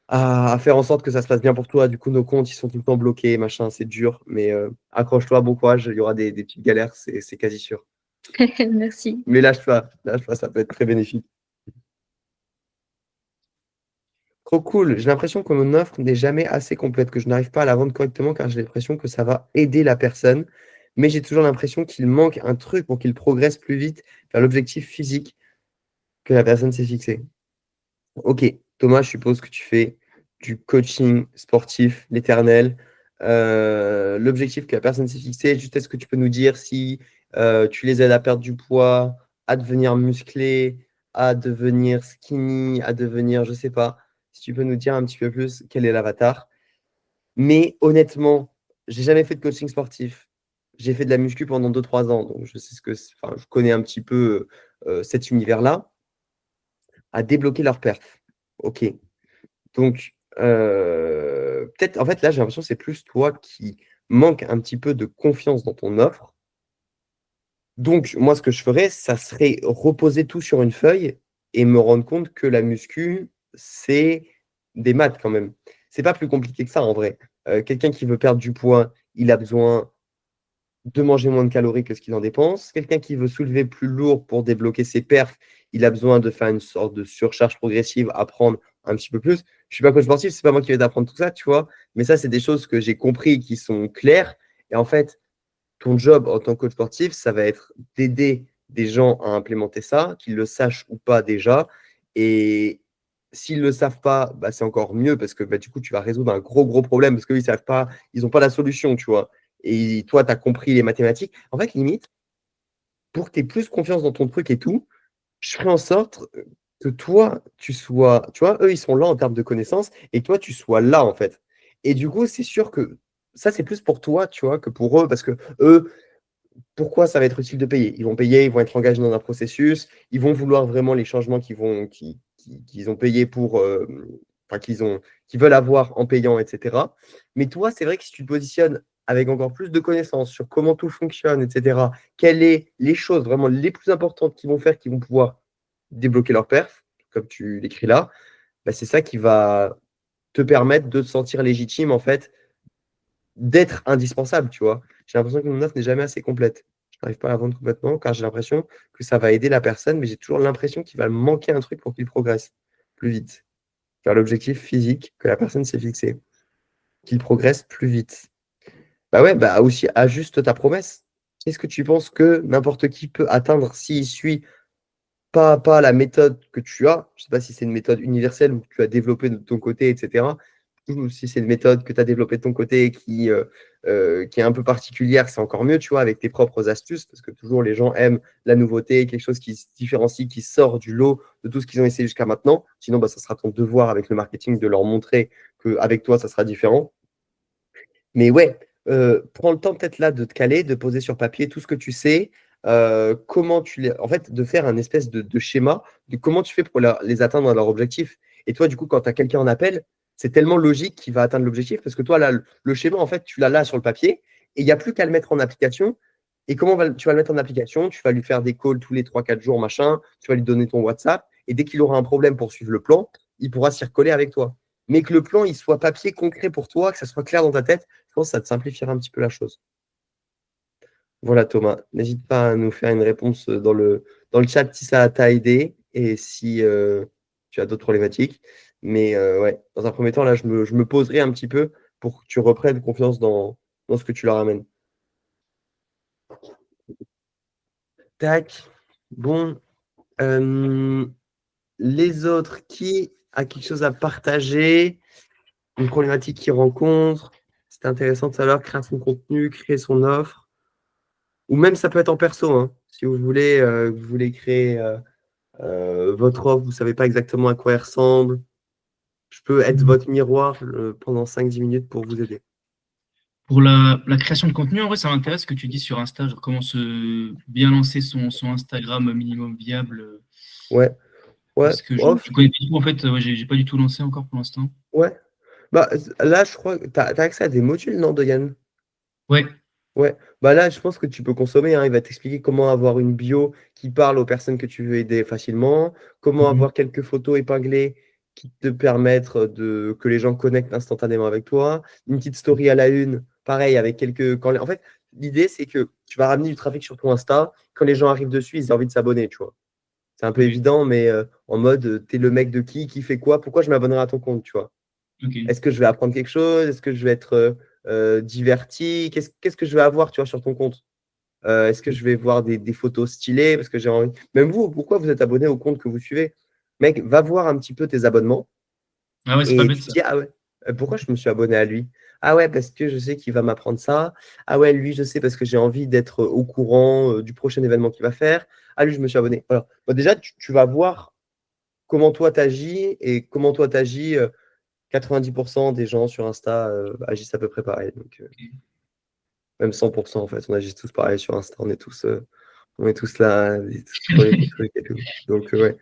à faire en sorte que ça se passe bien pour toi. Du coup, nos comptes, ils sont tout le temps bloqués, machin, c'est dur. Mais accroche-toi, bon courage, il y aura des petites galères, c'est quasi sûr. Merci. Mais lâche pas, ça peut être très bénéfique. Trop cool. J'ai l'impression que mon offre n'est jamais assez complète, que je n'arrive pas à la vendre correctement car j'ai l'impression que ça va aider la personne. Mais j'ai toujours l'impression qu'il manque un truc pour qu'il progresse plus vite vers l'objectif physique que la personne s'est fixé. Ok, Thomas, je suppose que tu fais du coaching sportif, l'éternel. L'objectif que la personne s'est fixé, juste est-ce que tu peux nous dire si tu les aides à perdre du poids, à devenir musclé, à devenir skinny, à devenir, je sais pas, si tu peux nous dire un petit peu plus quel est l'avatar. Mais honnêtement, j'ai jamais fait de coaching sportif. J'ai fait de la muscu pendant 2-3 ans, donc je sais enfin, je connais un petit peu cet univers-là. À débloquer leur perf. Ok. Donc, peut-être, en fait, là, j'ai l'impression que c'est plus toi qui manque un petit peu de confiance dans ton offre. Donc, moi, ce que je ferais, ça serait reposer tout sur une feuille et me rendre compte que la muscu, c'est des maths quand même. C'est pas plus compliqué que ça en vrai. Quelqu'un qui veut perdre du poids, il a besoin de manger moins de calories que ce qu'il en dépense. Quelqu'un qui veut soulever plus lourd pour débloquer ses perfs, il a besoin de faire une sorte de surcharge progressive, apprendre un petit peu plus. Je suis pas coach sportif, c'est pas moi qui vais t'apprendre tout ça, tu vois. Mais ça, c'est des choses que j'ai compris qui sont claires. Et en fait, ton job en tant que coach sportif, ça va être d'aider des gens à implémenter ça, qu'ils le sachent ou pas déjà. Et s'ils ne le savent pas, bah, c'est encore mieux parce que bah, du coup, tu vas résoudre un gros, gros problème parce qu'ils savent pas, ils n'ont pas la solution, tu vois. Et toi, tu as compris les mathématiques. En fait, limite, pour que tu aies plus confiance dans ton truc et tout, je ferai en sorte que toi, tu sois, tu vois, eux, ils sont là en termes de connaissances et que toi, tu sois là, en fait. Et du coup, c'est sûr que ça, c'est plus pour toi, tu vois, que pour eux, parce que eux, pourquoi ça va être utile de payer? Ils vont payer, ils vont être engagés dans un processus, ils vont vouloir vraiment les changements qu'ils ont payé pour, enfin, qu'ils veulent avoir en payant, etc. Mais toi, c'est vrai que si tu te positionnes avec encore plus de connaissances sur comment tout fonctionne, etc., quelles sont les choses vraiment les plus importantes qu'ils vont faire, qui vont pouvoir débloquer leur perf, comme tu l'écris là, bah, c'est ça qui va te permettre de te sentir légitime, en fait, d'être indispensable, tu vois. J'ai l'impression que mon offre n'est jamais assez complète. Je n'arrive pas à la vendre complètement car j'ai l'impression que ça va aider la personne, mais j'ai toujours l'impression qu'il va me manquer un truc pour qu'il progresse plus vite vers l'objectif physique que la personne s'est fixé, qu'il progresse plus vite. Bah ouais, bah aussi ajuste ta promesse. Est-ce que tu penses que n'importe qui peut atteindre s'il suit pas à pas la méthode que tu as? Je ne sais pas si c'est une méthode universelle ou que tu as développée de ton côté, etc. Ou si c'est une méthode que tu as développée de ton côté qui est un peu particulière, c'est encore mieux, tu vois, avec tes propres astuces, parce que toujours les gens aiment la nouveauté, quelque chose qui se différencie, qui sort du lot de tout ce qu'ils ont essayé jusqu'à maintenant. Sinon, bah, ça sera ton devoir avec le marketing de leur montrer qu'avec toi, ça sera différent. Mais ouais, prends le temps peut-être là de te caler, de poser sur papier tout ce que tu sais, comment tu les en fait, de faire un espèce de schéma de comment tu fais pour les atteindre à leur objectif. Et toi, du coup, quand tu as quelqu'un en appel, c'est tellement logique qu'il va atteindre l'objectif parce que toi, là, le schéma, en fait, tu l'as là sur le papier et il n'y a plus qu'à le mettre en application. Et comment tu vas le mettre en application? Tu vas lui faire des calls tous les 3 4 jours, machin, tu vas lui donner ton WhatsApp et dès qu'il aura un problème pour suivre le plan, il pourra s'y recoller avec toi. Mais que le plan, il soit papier concret pour toi, que ça soit clair dans ta tête, je pense que ça te simplifiera un petit peu la chose. Voilà, Thomas. N'hésite pas à nous faire une réponse dans le chat si ça t'a aidé et si tu as d'autres problématiques. Mais ouais, dans un premier temps, là, je me poserai un petit peu pour que tu reprennes confiance dans ce que tu leur amènes. Tac. Bon. Les autres, qui a quelque chose à partager? Une problématique qu'ils rencontrent? C'est intéressant de savoir créer son contenu, créer son offre. Ou même ça peut être en perso, hein. Si vous voulez créer votre offre, vous ne savez pas exactement à quoi elle ressemble, je peux être votre miroir pendant 5-10 minutes pour vous aider. Pour la création de contenu, en vrai, ça m'intéresse ce que tu dis sur Insta, genre comment bien lancer son Instagram minimum viable. Ouais, ouais, Parce que je off, connais pas du tout, en fait, ouais, j'ai pas du tout lancé encore pour l'instant. ouais. Bah, là, je crois que tu as accès à des modules, non, de Yann? Ouais, Ouais, bah là, je pense que tu peux consommer, hein. Il va t'expliquer comment avoir une bio qui parle aux personnes que tu veux aider facilement, comment mhm, avoir quelques photos épinglées qui te permettent que les gens connectent instantanément avec toi, une petite story à la une, pareil, avec en fait, l'idée, c'est que tu vas ramener du trafic sur ton Insta. Quand les gens arrivent dessus, ils ont envie de s'abonner, tu vois. C'est un peu ok, évident, mais en mode, t'es le mec de qui fait quoi, pourquoi je m'abonnerai à ton compte, tu vois. ok. Est-ce que je vais apprendre quelque chose? Est-ce que je vais être diverti? Qu'est-ce que je vais avoir, tu vois, sur ton compte? Est-ce que je vais voir des photos stylées? Parce que j'ai envie. Même vous, pourquoi vous êtes abonné au compte que vous suivez? Mec, va voir un petit peu tes abonnements Ah ouais, c'est pas et bête tu te ça. dis, ah ouais, pourquoi je me suis abonné à lui? Ah ouais, parce que je sais qu'il va m'apprendre ça. Ah ouais, lui, je sais parce que j'ai envie d'être au courant du prochain événement qu'il va faire. Ah lui, je me suis abonné. Voilà. Bon, déjà, tu vas voir comment toi t'agis et comment toi t'agis. 90% des gens sur Insta agissent à peu près pareil. Donc, même 100% en fait, on agit tous pareil sur Insta. On est tous là, tous scroller des trucs et tout. Donc, ouais.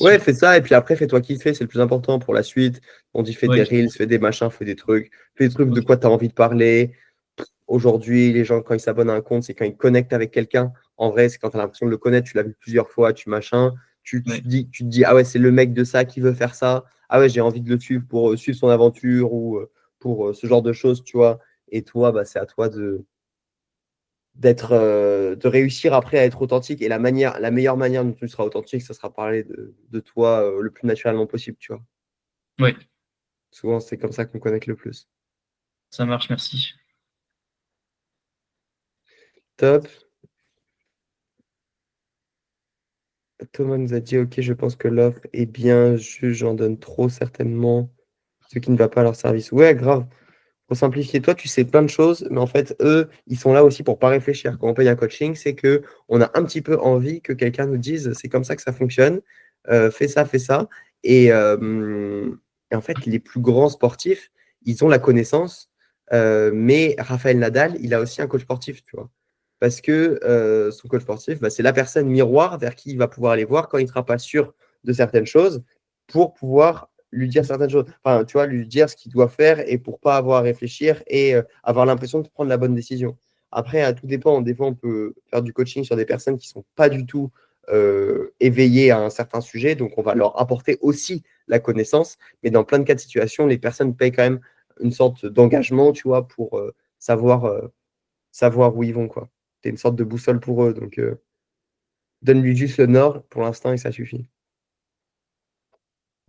Ouais, Sûr. fais ça, et puis après, fais-toi kiffer, c'est le plus important pour la suite. On dit fais Ouais, des reels, fais des machins, fais des trucs de ok. quoi tu as envie de parler. Aujourd'hui, les gens, quand ils s'abonnent à un compte, c'est quand ils connectent avec quelqu'un. En vrai, c'est quand tu as l'impression de le connaître, tu l'as vu plusieurs fois, tu machin. Ouais. Tu te dis, ah ouais, c'est le mec de ça qui veut faire ça. Ah ouais, j'ai envie de le suivre pour suivre son aventure ou pour ce genre de choses, tu vois. Et toi, bah, c'est à toi de réussir après à être authentique. Et la meilleure manière dont tu seras authentique, ça sera parler de toi le plus naturellement possible, tu vois. Ouais, Souvent, c'est comme ça qu'on connecte le plus. ça marche, merci. Top. Thomas nous a dit, ok, je pense que l'offre est bien, j'en donne trop certainement, ce qui ne va pas à leur service. Ouais, grave. Pour simplifier, toi, tu sais plein de choses, mais en fait, eux, ils sont là aussi pour pas réfléchir. Quand on paye un coaching, c'est que on a un petit peu envie que quelqu'un nous dise, c'est comme ça que ça fonctionne. fais ça, fais ça. Et, et en fait, les plus grands sportifs, ils ont la connaissance, mais Raphaël Nadal, il a aussi un coach sportif, tu vois. Parce que son coach sportif, bah, c'est la personne miroir vers qui il va pouvoir aller voir quand il ne sera pas sûr de certaines choses pour pouvoir lui dire certaines choses. Enfin, tu vois, lui dire ce qu'il doit faire et pour pas avoir à réfléchir et avoir l'impression de prendre la bonne décision. Après, tout dépend. Des fois, on peut faire du coaching sur des personnes qui ne sont pas du tout éveillées à un certain sujet. Donc, on va leur apporter aussi la connaissance. Mais dans plein de cas de situation, les personnes payent quand même une sorte d'engagement, tu vois, pour savoir où ils vont, quoi. C'est une sorte de boussole pour eux. Donc, donne-lui juste le nord pour l'instant et ça suffit.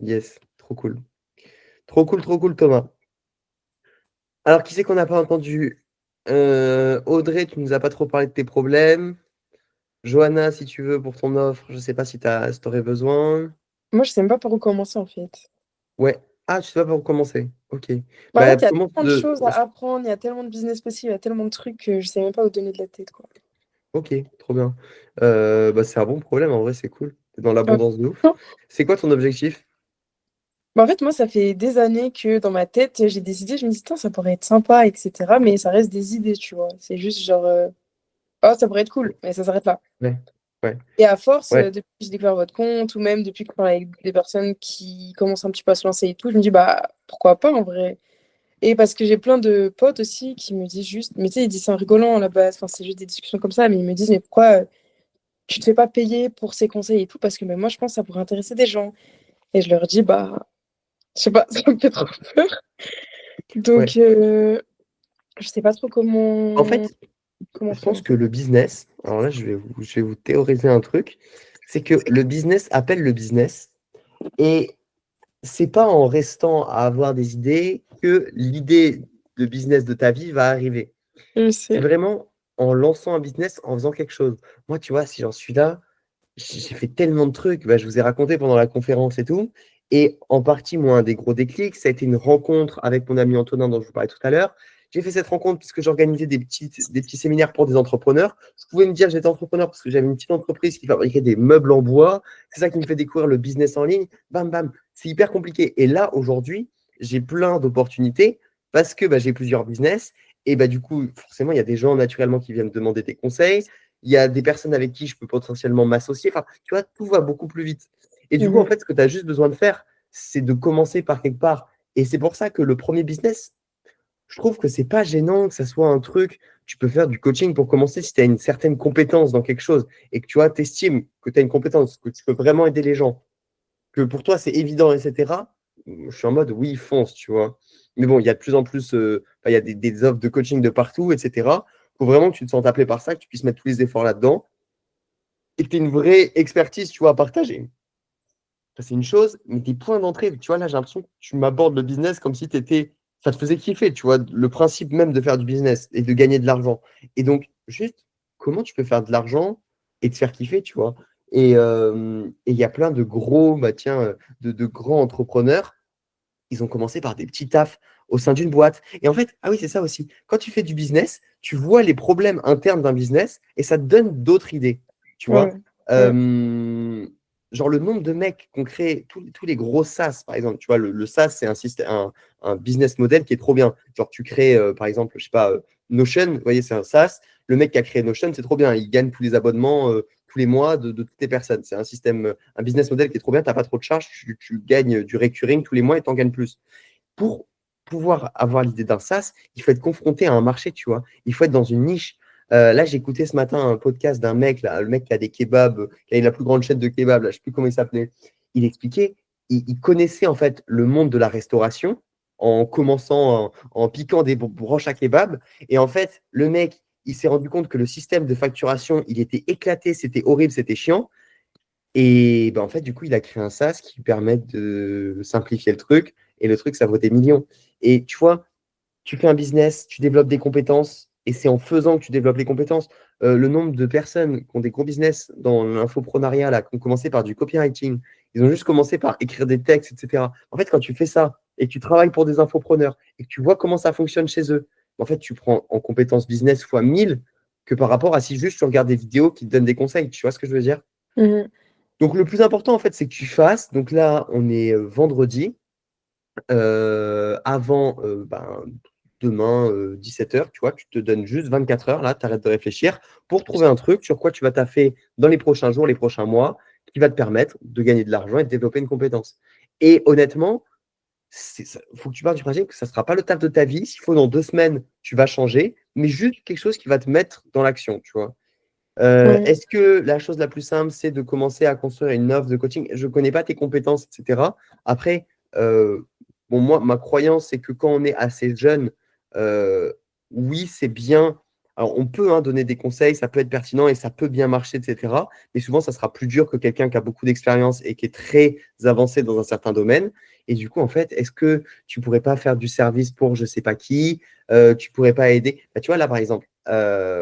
Yes, trop cool. Trop cool, Thomas. Alors, qui c'est qu'on n'a pas entendu? Audrey, tu nous as pas trop parlé de tes problèmes. Johanna, si tu veux, pour ton offre, je sais pas si tu aurais besoin. Moi, je sais même pas par où commencer, en fait. Ouais. Ah, tu sais pas par où commencer. Ok. Bah, en Bah, fait, il y a commence tellement de choses à apprendre, il y a tellement de business possible, il y a tellement de trucs que je sais même pas où donner de la tête, quoi. Ok, trop bien. Bah, c'est un bon problème, en vrai, c'est cool. T'es dans Euh, l'abondance de ouf. C'est quoi ton objectif? Bah, en fait, moi, ça fait des années que dans ma tête, j'ai des idées, je me dis, tiens, ça pourrait être sympa, etc. Mais ça reste des idées, tu vois. C'est juste genre, oh, ça pourrait être cool, mais ça s'arrête là. Ouais. Ouais. Et à force, Ouais. depuis que j'ai découvert votre compte, ou même depuis que je parle avec des personnes qui commencent un petit peu à se lancer et tout, je me dis, bah, pourquoi pas en vrai? Et parce que j'ai plein de potes aussi qui me disent juste, mais tu sais, ils disent ça en rigolant à la base, enfin, c'est juste des discussions comme ça, mais ils me disent, mais pourquoi tu te fais pas payer pour ces conseils et tout? Parce que moi, je pense que ça pourrait intéresser des gens. Et je leur dis, bah, je sais pas, ça me fait trop peur. Ouais. Donc, je sais pas trop En fait, comment je faire. pense que le business, alors là, je vais vous théoriser un truc, c'est que le business appelle le business et c'est pas en restant à avoir des idées que l'idée de business de ta vie va arriver. Je C'est sais. vraiment en lançant un business, en faisant quelque chose. Moi, tu vois, si j'en suis là, j'ai fait tellement de trucs. Bah, je vous ai raconté pendant la conférence et tout. Et en partie, moi, un des gros déclics, ça a été une rencontre avec mon ami Antonin dont je vous parlais tout à l'heure. J'ai fait cette rencontre puisque j'organisais des petits séminaires pour des entrepreneurs. Je pouvais me dire que j'étais entrepreneur parce que j'avais une petite entreprise qui fabriquait des meubles en bois. C'est ça qui me fait découvrir le business en ligne. Bam, bam. C'est hyper compliqué. Et là, aujourd'hui, j'ai plein d'opportunités parce que bah, j'ai plusieurs business. Et bah, du coup, forcément, il y a des gens naturellement qui viennent me demander des conseils. Il y a des personnes avec qui je peux potentiellement m'associer. Enfin, tu vois, tout va beaucoup plus vite. Et du coup, en Mhm. fait, ce que tu as juste besoin de faire, c'est de commencer par quelque part. Et c'est pour ça que le premier business, je trouve que c'est pas gênant que ça soit un truc. Tu peux faire du coaching pour commencer si tu as une certaine compétence dans quelque chose et que tu vois, estimes que tu as une compétence, que tu peux vraiment aider les gens, que pour toi c'est évident, etc. Je suis en mode oui, fonce, tu vois. Mais bon, il y a de plus en plus, il y a des offres de coaching de partout, etc. Il faut vraiment que tu te sentes appelé par ça, que tu puisses mettre tous les efforts là-dedans et que tu aies une vraie expertise, tu vois, à partager. Ça, c'est une chose, mais tes points d'entrée, tu vois, là, j'ai l'impression que tu m'abordes le business comme si ça te faisait kiffer, tu vois, le principe même de faire du business et de gagner de l'argent. Et donc, juste, comment tu peux faire de l'argent et te faire kiffer, tu vois. Et il y a plein de gros, bah, tiens, de grands entrepreneurs, ils ont commencé par des petits tafs au sein d'une boîte. Et en fait, ah oui, c'est ça aussi. Quand tu fais du business, tu vois les problèmes internes d'un business et ça te donne d'autres idées. Tu vois. Ouais. Ouais. Genre le nombre de mecs qui ont créé tous les gros SaaS, par exemple. Tu vois, le SaaS, c'est un système, un business model qui est trop bien. Genre, tu crées, par exemple, je sais pas, Notion, vous voyez, c'est un SaaS. Le mec qui a créé Notion, c'est trop bien. Il gagne tous les abonnements tous les mois de toutes les personnes. C'est un système, un business model qui est trop bien. Tu n'as pas trop de charges. Tu gagnes du recurring tous les mois et tu en gagnes plus. Pour pouvoir avoir l'idée d'un SaaS, il faut être confronté à un marché, tu vois. Il faut être dans une niche. Là, j'ai écouté ce matin un podcast d'un mec, là, le mec qui a des kebabs, qui a la plus grande chaîne de kebabs, là, je ne sais plus comment il s'appelait. Il expliquait, il connaissait en fait le monde de la restauration en commençant en piquant des branches à kebab. Et en fait, le mec, il s'est rendu compte que le système de facturation, il était éclaté, c'était horrible, c'était chiant. Et ben, en fait, du coup, il a créé un SaaS qui permet de simplifier le truc. Et le truc, ça vaut des millions. Et tu vois, tu fais un business, tu développes des compétences, et c'est en faisant que tu développes les compétences. Le nombre de personnes qui ont des gros business dans l'infoprenariat, là, qui ont commencé par du copywriting, ils ont juste commencé par écrire des textes, etc. En fait, quand tu fais ça, et que tu travailles pour des infopreneurs, et que tu vois comment ça fonctionne chez eux, en fait, tu prends en compétences business fois 1000 que par rapport à si juste tu regardes des vidéos qui te donnent des conseils. Tu vois ce que je veux dire? Mhm. Donc, le plus important, en fait, c'est que tu fasses. Donc là, on est vendredi. Avant demain, 17h, tu vois, tu te donnes juste 24 heures, là, tu arrêtes de réfléchir pour trouver un truc sur quoi tu vas taffer dans les prochains jours, les prochains mois, qui va te permettre de gagner de l'argent et de développer une compétence. Et honnêtement, il faut que tu partes du principe que ça ne sera pas le taf de ta vie. S'il faut, dans 2 semaines, tu vas changer, mais juste quelque chose qui va te mettre dans l'action, tu vois. Ouais. Est-ce que la chose la plus simple, c'est de commencer à construire une offre de coaching? Je ne connais pas tes compétences, etc. Après, bon, moi, ma croyance, c'est que quand on est assez jeune, oui, c'est bien. Alors, on peut donner des conseils, ça peut être pertinent et ça peut bien marcher, etc. Mais souvent, ça sera plus dur que quelqu'un qui a beaucoup d'expérience et qui est très avancé dans un certain domaine. Et du coup, en fait, est-ce que tu pourrais pas faire du service pour je ne sais pas qui? Tu pourrais pas aider? Bah, tu vois, là, par exemple,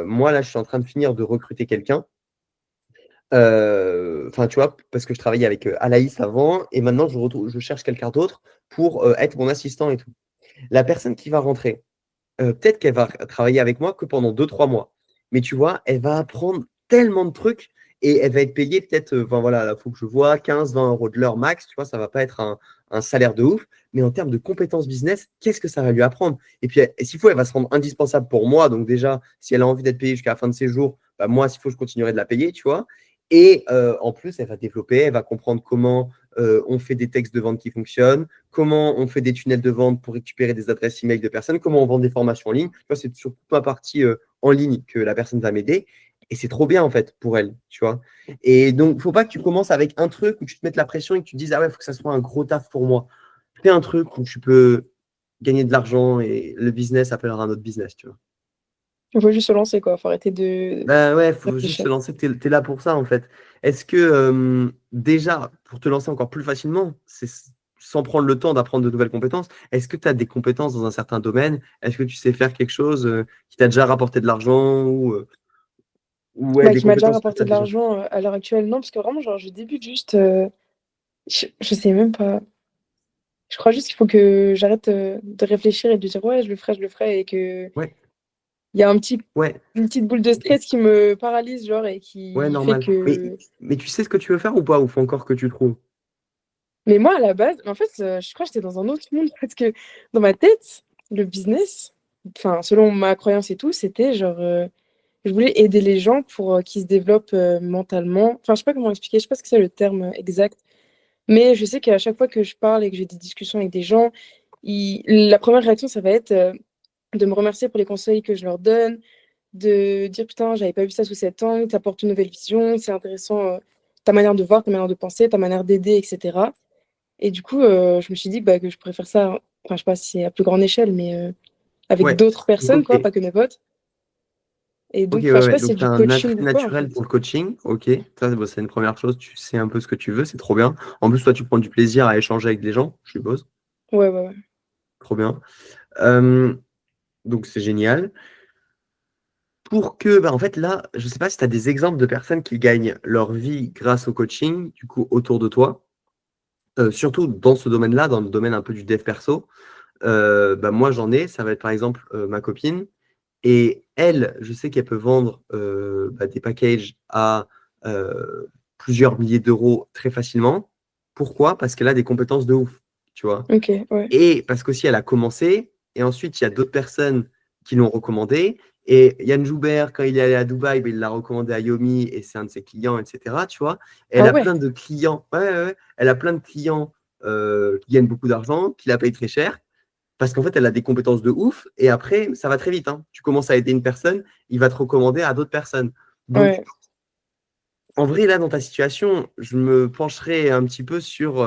moi, là, je suis en train de finir de recruter quelqu'un. Enfin, tu vois, parce que je travaillais avec Alaïs avant et maintenant, je cherche quelqu'un d'autre pour être mon assistant et tout. La personne qui va rentrer, peut-être qu'elle va travailler avec moi que pendant 2, 3 mois. Mais tu vois, elle va apprendre tellement de trucs et elle va être payée peut-être, enfin voilà, il faut que je vois 15, 20 € de l'heure max, tu vois, ça va pas être un salaire de ouf. Mais en termes de compétences business, qu'est-ce que ça va lui apprendre? Et puis, s'il faut, elle va se rendre indispensable pour moi. Donc déjà, si elle a envie d'être payée jusqu'à la fin de ses jours, bah, moi, s'il faut, je continuerai de la payer, tu vois. Et en plus, elle va développer, elle va comprendre comment on fait des textes de vente qui fonctionnent, comment on fait des tunnels de vente pour récupérer des adresses email de personnes, comment on vend des formations en ligne. Tu vois, c'est sur toute ma partie en ligne que la personne va m'aider. Et c'est trop bien, en fait, pour elle, tu vois. Et donc, il ne faut pas que tu commences avec un truc où tu te mettes la pression et que tu te dises, ah ouais, il faut que ça soit un gros taf pour moi. Fais un truc où tu peux gagner de l'argent et le business appellera un autre business, tu vois. Il faut juste se lancer, quoi. Faut arrêter de Bah ouais, il faut juste réfléchir. se lancer, tu es là pour ça, en fait. Est-ce que déjà, pour te lancer encore plus facilement, sans prendre le temps d'apprendre de nouvelles compétences, est-ce que tu as des compétences dans un certain domaine? Est-ce que tu sais faire quelque chose qui t'a déjà rapporté de l'argent ou ouais, Bah, des qui m'a déjà compétences que tu rapporté as de déjà? l'argent à l'heure actuelle. Non, parce que vraiment, genre, je débute juste. Je sais même pas. Je crois juste qu'il faut que j'arrête de réfléchir et de dire ouais, je le ferai, et que Ouais, il y a ouais, une petite boule de stress qui me paralyse, genre, et ouais, qui fait normal. que. Mais tu sais ce que tu veux faire ou pas? Ou faut encore que tu trouves? Mais moi, à la base, en fait, je crois que j'étais dans un autre monde parce que dans ma tête, le business, enfin, selon ma croyance et tout, c'était genre, je voulais aider les gens pour qu'ils se développent mentalement. Enfin, je sais pas comment expliquer, je sais pas ce que c'est le terme exact, mais je sais qu'à chaque fois que je parle et que j'ai des discussions avec des gens, la première réaction, ça va être de me remercier pour les conseils que je leur donne, de dire putain, j'avais pas vu ça sous cet angle, t'apportes une nouvelle vision, c'est intéressant, ta manière de voir, ta manière de penser, ta manière d'aider, etc. Et du coup, je me suis dit bah, que je pourrais faire ça, enfin, je sais pas si c'est à plus grande échelle, mais avec Ouais. d'autres personnes, Ok. quoi, pas que mes potes. Et Ok, donc, ouais, enfin, je sais ouais. pas si c'est Donc, tu as du un coaching attrait ou quoi, en naturel fait. pour le coaching. Ok. Ça, bon, c'est une première chose. Tu sais un peu ce que tu veux. C'est trop bien. En plus, toi, tu prends du plaisir à échanger avec des gens, je suppose. Ouais, ouais, ouais. Trop bien. Euh, donc, c'est génial. Pour que, bah, en fait, là, je ne sais pas si tu as des exemples de personnes qui gagnent leur vie grâce au coaching, du coup, autour de toi. Surtout dans ce domaine-là, dans le domaine un peu du dev perso. Bah, moi, j'en ai. Ça va être par exemple ma copine. Et elle, je sais qu'elle peut vendre des packages à plusieurs milliers d'euros très facilement. Pourquoi? Parce qu'elle a des compétences de ouf, tu vois. Ok, ouais. Et parce qu'aussi, elle a commencé. Et ensuite, il y a d'autres personnes qui l'ont recommandé. Et Yann Joubert, quand il est allé à Dubaï, ben, il l'a recommandé à Yomi et c'est un de ses clients, etc. Tu vois. Et elle Ah a ouais, plein de clients. Ouais, ouais, ouais. Elle a plein de clients qui gagnent beaucoup d'argent, qui la payent très cher. Parce qu'en fait, elle a des compétences de ouf et après, ça va très vite, hein. Tu commences à aider une personne, il va te recommander à d'autres personnes. Donc, ouais. en vrai, là, dans ta situation, je me pencherai un petit peu sur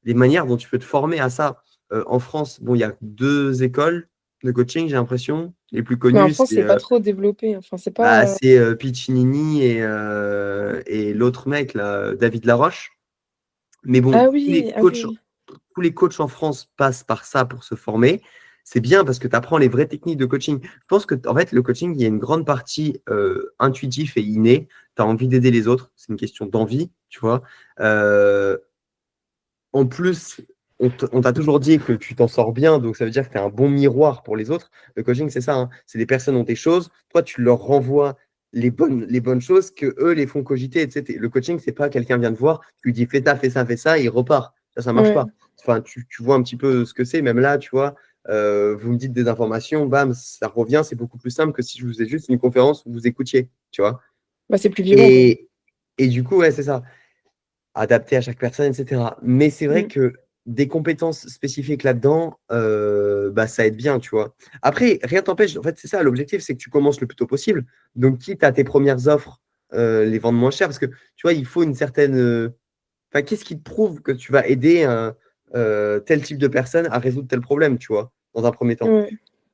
les manières dont tu peux te former à ça. En France, bon, il y a 2 écoles de coaching, j'ai l'impression. Les plus Mais en connues, France, c'est c'est pas trop développé. Enfin, c'est pas. Piccinini et l'autre mec, là, David Laroche. Mais bon, Ah oui, ah oui, oui. tous les coachs en France passent par ça pour se former. C'est bien parce que tu apprends les vraies techniques de coaching. Je pense que, en fait, le coaching, il y a une grande partie intuitif et inné. Tu as envie d'aider les autres. C'est une question d'envie, tu vois. En plus, on t'a toujours dit que tu t'en sors bien, donc ça veut dire que tu es un bon miroir pour les autres. Le coaching, c'est ça, hein. C'est des personnes ont des choses. Toi, tu leur renvoies les bonnes choses que eux les font cogiter. Tu sais, le coaching, c'est pas quelqu'un vient te voir, tu lui dis fais ça, et il repart. Ça marche Ouais. pas. Enfin, tu vois un petit peu ce que c'est, même là, tu vois, vous me dites des informations, bam, ça revient, c'est beaucoup plus simple que si je vous faisais juste une conférence où vous écoutiez, tu vois. Bah, c'est plus vivant, quoi. Et du coup, ouais, c'est ça. Adapté à chaque personne, etc. Mais c'est vrai Mm. que des compétences spécifiques là-dedans, bah, ça aide bien, tu vois. Après, rien t'empêche, en fait, c'est ça, l'objectif, c'est que tu commences le plus tôt possible. Donc, quitte à tes premières offres, les vendre moins cher, parce que, tu vois, il faut une certaine... Enfin, qu'est-ce qui te prouve que tu vas aider tel type de personne à résoudre tel problème, tu vois, dans un premier temps? Ouais.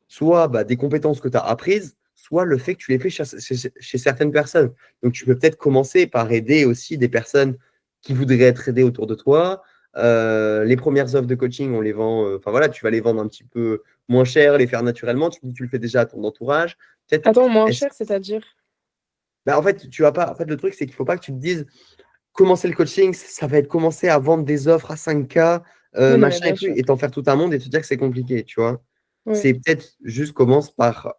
Soit bah, des compétences que tu as apprises, soit le fait que tu les fais chez certaines personnes. Donc, tu peux peut-être commencer par aider aussi des personnes qui voudraient être aidées autour de toi. Les premières offres de coaching, on les vend, enfin voilà, tu vas les vendre un petit peu moins cher, les faire naturellement. Tu dis, tu le fais déjà à ton entourage. Peut-être, Attends, moins est-ce- cher, c'est-à-dire? bah, en fait, tu vas pas. En fait, le truc, c'est qu'il faut pas que tu te dises, commencer le coaching, ça va être commencer à vendre des offres à 5K, Oui, non, mais machin et bien tout, sûr. et t'en faire tout un monde et te dire que c'est compliqué, tu vois. Ouais. C'est peut-être juste commence par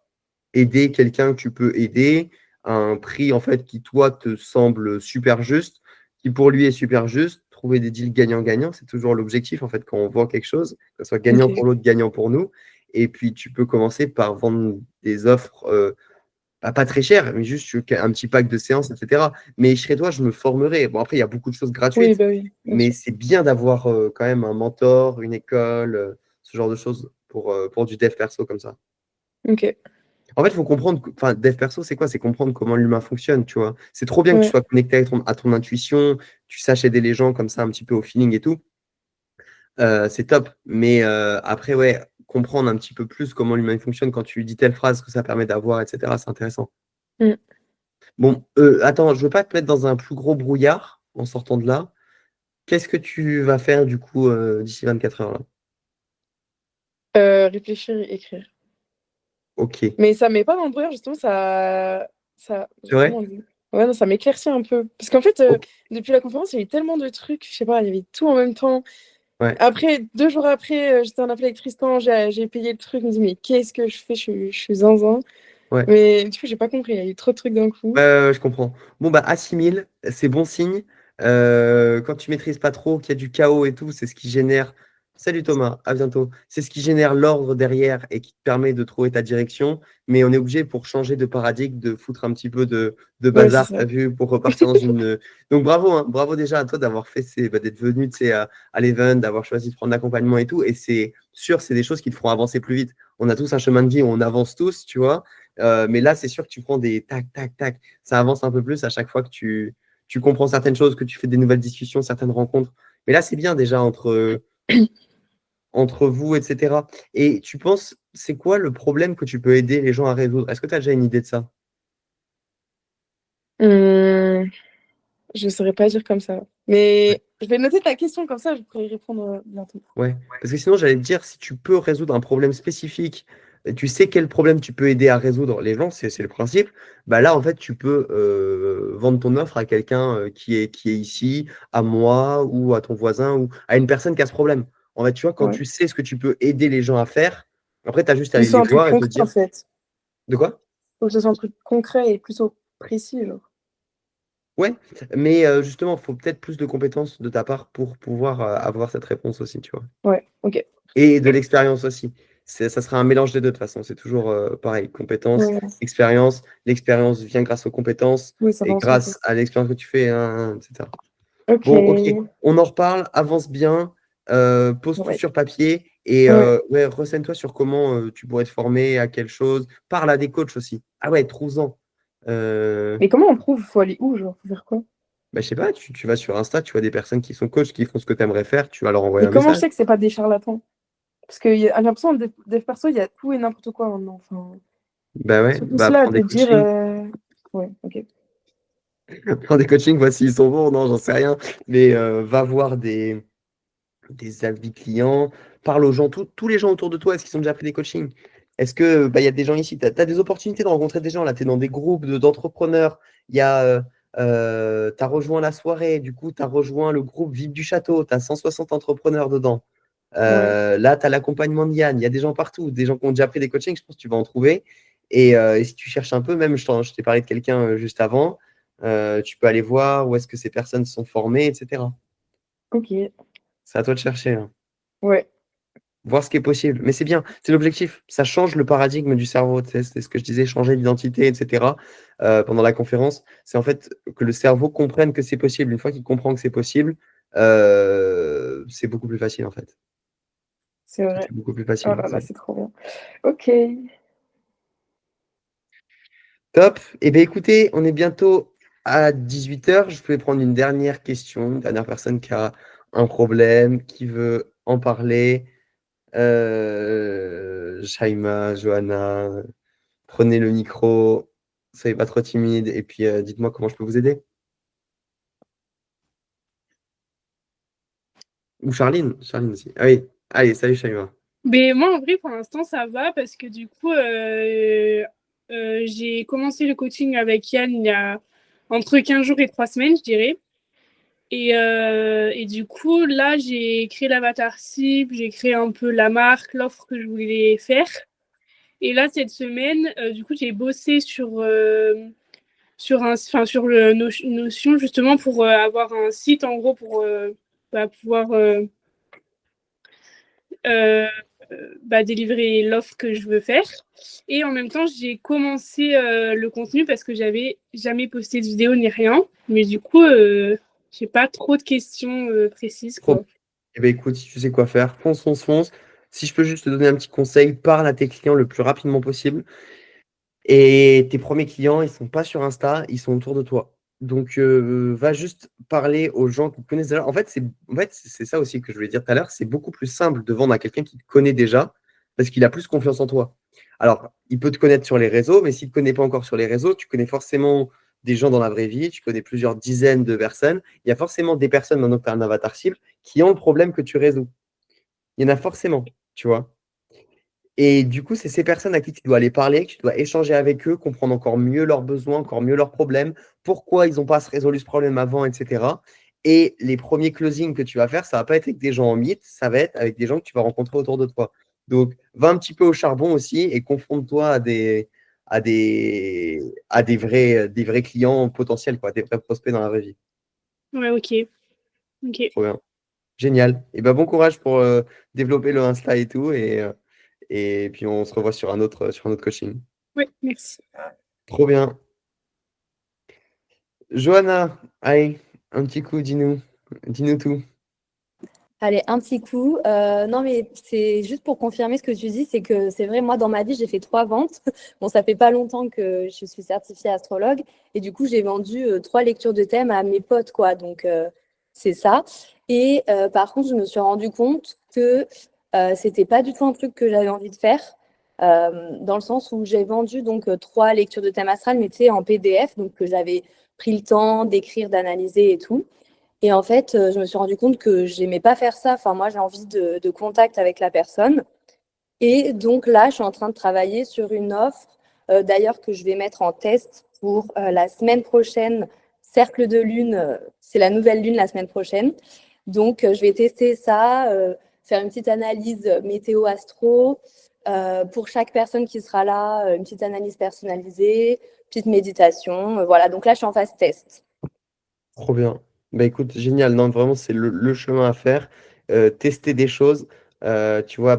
aider quelqu'un que tu peux aider à un prix en fait qui toi te semble super juste, qui pour lui est super juste, trouver des deals gagnant-gagnant, c'est toujours l'objectif en fait quand on vend quelque chose, que ce soit gagnant Ok. pour l'autre, gagnant pour nous. Et puis tu peux commencer par vendre des offres pas très chères, mais juste un petit pack de séances, etc. Mais chez toi, je me formerai. Bon, après, il y a beaucoup de choses Oui, gratuites, bah oui, bien mais sûr. c'est bien d'avoir quand même un mentor, une école, ce genre de choses pour du dev perso comme ça. Ok. En fait, il faut comprendre, enfin, dev perso, c'est quoi? C'est comprendre comment l'humain fonctionne, tu vois. C'est trop bien que tu Ouais. sois connecté à ton intuition, tu saches aider les gens comme ça, un petit peu au feeling et tout. C'est top. Mais après, ouais, comprendre un petit peu plus comment l'humain fonctionne quand tu lui dis telle phrase, que ça permet d'avoir, etc., c'est intéressant. Mm. Bon, attends, je veux pas te mettre dans un plus gros brouillard en sortant de là. Qu'est-ce que tu vas faire du coup d'ici 24 heures là? Réfléchir et écrire. Ok. Mais ça met pas dans le brouillard, justement, ça, C'est vrai? comment on dit? Ouais, non, ça m'éclaircit un peu. Parce qu'en fait, Ok. depuis la conférence, il y a eu tellement de trucs, je sais pas, il y avait tout en même temps. Ouais. Après, 2 jours après, j'étais en appel avec Tristan, j'ai payé le truc, je me dis, mais qu'est-ce que je fais? Je suis zinzin. Ouais. Mais du coup, j'ai pas compris, il y a eu trop de trucs d'un coup. Je comprends. Bon, bah, assimile, c'est bon signe. Quand tu maîtrises pas trop, qu'il y a du chaos et tout, c'est ce qui génère. Salut Thomas, à bientôt. C'est ce qui génère l'ordre derrière et qui te permet de trouver ta direction. Mais on est obligé pour changer de paradigme, de foutre un petit peu de Ouais, c'est bazar, ça. t'as vu, pour repartir dans une. Donc bravo, hein, bravo déjà à toi d'avoir fait d'être venu, tu sais, à l'event, d'avoir choisi de prendre l'accompagnement et tout. Et c'est sûr, c'est des choses qui te feront avancer plus vite. On a tous un chemin de vie où on avance tous, tu vois. Mais là, c'est sûr que tu prends des tac, tac, tac. Ça avance un peu plus à chaque fois que tu comprends certaines choses, que tu fais des nouvelles discussions, certaines rencontres. Mais là, c'est bien déjà entre vous, etc. Et tu penses, c'est quoi le problème que tu peux aider les gens à résoudre? Est-ce que tu as déjà une idée de ça? Hum, je saurais pas dire comme ça. Mais je vais noter ta question, comme ça, je pourrai y répondre bientôt. Ouais, parce que sinon, j'allais te dire, si tu peux résoudre un problème spécifique, tu sais quel problème tu peux aider à résoudre les gens, c'est le principe, bah là, en fait, tu peux vendre ton offre à quelqu'un qui est ici, à moi, ou à ton voisin, ou à une personne qui a ce problème. En fait, tu vois, quand Ouais. tu sais ce que tu peux aider les gens à faire, après, tu as juste à Que ce aller soit les un truc voir et te concret, en dire, fait. de quoi? Faut que ce soit un truc concret et plutôt précis, genre. Ouais, mais justement, il faut peut-être plus de compétences de ta part pour pouvoir avoir cette réponse aussi, tu vois. Ouais, ok. Et de l'expérience aussi. Ça sera un mélange des deux de toute façon. C'est toujours pareil, compétences, Ouais. expérience. L'expérience vient grâce aux compétences Oui, ça va et ensemble. grâce à l'expérience que tu fais, hein, etc. Ok. Bon, ok, on en reparle, avance bien, pose tout Ouais. sur papier et Ouais. ouais, renseigne-toi sur comment tu pourrais te former à quelque chose. Parle à des coachs aussi. Ah ouais, trouve-en. Mais comment on prouve? Faut aller où, genre? Faut faire quoi? Bah, je sais pas, tu vas sur Insta, tu vois des personnes qui sont coachs, qui font ce que tu aimerais faire, tu vas leur envoyer Et un comment je message. sais que c'est pas des charlatans? Parce que j'ai l'impression que des perso, il y a tout et n'importe quoi maintenant. Enfin, Bah ouais, surtout bah cela à prends te des dire. coachings. Ouais, ok. Prends des coachings, voici, ils sont bons, non, j'en sais rien. Mais va voir des avis clients, parle aux gens, tous les gens autour de toi, est-ce qu'ils ont déjà pris des coachings? Est-ce que bah, il y a des gens ici, tu as, des opportunités de rencontrer des gens, là, tu es dans des groupes d'entrepreneurs, il y a tu as rejoint la soirée, du coup, tu as rejoint le groupe Vive du Château, tu as 160 entrepreneurs dedans. Ouais. Là, tu as l'accompagnement de Yann, il y a des gens partout, des gens qui ont déjà pris des coachings, je pense que tu vas en trouver. Et si tu cherches un peu, même je t'ai parlé de quelqu'un juste avant, tu peux aller voir où est-ce que ces personnes sont formées, etc. Ok, C'est à toi de chercher, hein. ouais, Voir ce qui est possible. Mais c'est bien, c'est l'objectif. Ça change le paradigme du cerveau. Tu sais, c'est ce que je disais, changer l'identité, etc. Pendant la conférence. C'est en fait que le cerveau comprenne que c'est possible. Une fois qu'il comprend que c'est possible, c'est beaucoup plus facile, en fait. c'est vrai. C'est beaucoup plus Oh facile. là là, c'est trop bien. Ok. Top. Eh bien, écoutez, on est bientôt à 18h. Je pouvais prendre une dernière question, une dernière personne qui a un problème, qui veut en parler. Shaima, Johanna, prenez le micro, soyez pas trop timide, et puis dites-moi comment je peux vous aider. Ou Charline aussi. Ah oui, allez, salut Shaima. Mais moi, en vrai, pour l'instant, ça va parce que du coup, j'ai commencé le coaching avec Yann il y a entre 15 jours et 3 semaines, je dirais. Et du coup, là, j'ai créé l'avatar cible, j'ai créé un peu la marque, l'offre que je voulais faire. Et là, cette semaine, du coup, j'ai bossé sur le Notion justement pour avoir un site, en gros, pour pouvoir euh, délivrer l'offre que je veux faire. Et en même temps, j'ai commencé le contenu parce que j'avais jamais posté de vidéo ni rien. Mais du coup, j'ai pas trop de questions précises, Trop quoi. Eh bien, écoute, si tu sais quoi faire, fonce, fonce, fonce. Si je peux juste te donner un petit conseil, parle à tes clients le plus rapidement possible. Et tes premiers clients, ils sont pas sur Insta, ils sont autour de toi. Donc, va juste parler aux gens qui te connaissent déjà. En fait, c'est ça aussi que je voulais dire tout à l'heure. C'est beaucoup plus simple de vendre à quelqu'un qui te connaît déjà parce qu'il a plus confiance en toi. Alors, il peut te connaître sur les réseaux, mais s'il ne te connaît pas encore sur les réseaux, tu connais forcément des gens dans la vraie vie, tu connais plusieurs dizaines de personnes. Il y a forcément des personnes, maintenant que tu as un avatar cible, qui ont le problème que tu résous. Il y en a forcément, tu vois. Et du coup, c'est ces personnes à qui tu dois aller parler, que tu dois échanger avec eux, comprendre encore mieux leurs besoins, encore mieux leurs problèmes, pourquoi ils n'ont pas résolu ce problème avant, etc. Et les premiers closings que tu vas faire, ça va pas être avec des gens en mythe, ça va être avec des gens que tu vas rencontrer autour de toi. Donc, va un petit peu au charbon aussi et confronte-toi à des vrais clients potentiels, quoi, des vrais prospects dans la vraie vie. Ouais, ok. Ok. Trop bien. Génial. Et ben bon courage pour développer le Insta et tout. Et puis on se revoit sur un autre coaching. Ouais, merci. Trop bien. Johanna, allez, un petit coup, dis-nous tout. Allez, un petit coup. Non, mais c'est juste pour confirmer ce que tu dis, c'est que c'est vrai, moi, dans ma vie, j'ai fait 3 ventes. Bon, ça fait pas longtemps que je suis certifiée astrologue. Et du coup, j'ai vendu 3 lectures de thème à mes potes, quoi. Donc, c'est ça. Et par contre, je me suis rendu compte que c'était pas du tout un truc que j'avais envie de faire. Dans le sens où j'ai vendu donc 3 lectures de thème astral, mais tu sais, en PDF, donc que j'avais pris le temps d'écrire, d'analyser et tout. Et en fait, je me suis rendu compte que j'aimais pas faire ça. Enfin, moi, j'ai envie de contact avec la personne. Et donc là, je suis en train de travailler sur une offre, d'ailleurs, que je vais mettre en test pour la semaine prochaine. Cercle de lune, c'est la nouvelle lune la semaine prochaine. Donc, je vais tester ça, faire une petite analyse météo-astro. Pour chaque personne qui sera là, une petite analyse personnalisée, petite méditation. Voilà, donc là, je suis en phase test. Trop bien. Bah écoute, génial. Non, vraiment, c'est le chemin à faire. Tester des choses. Tu vois,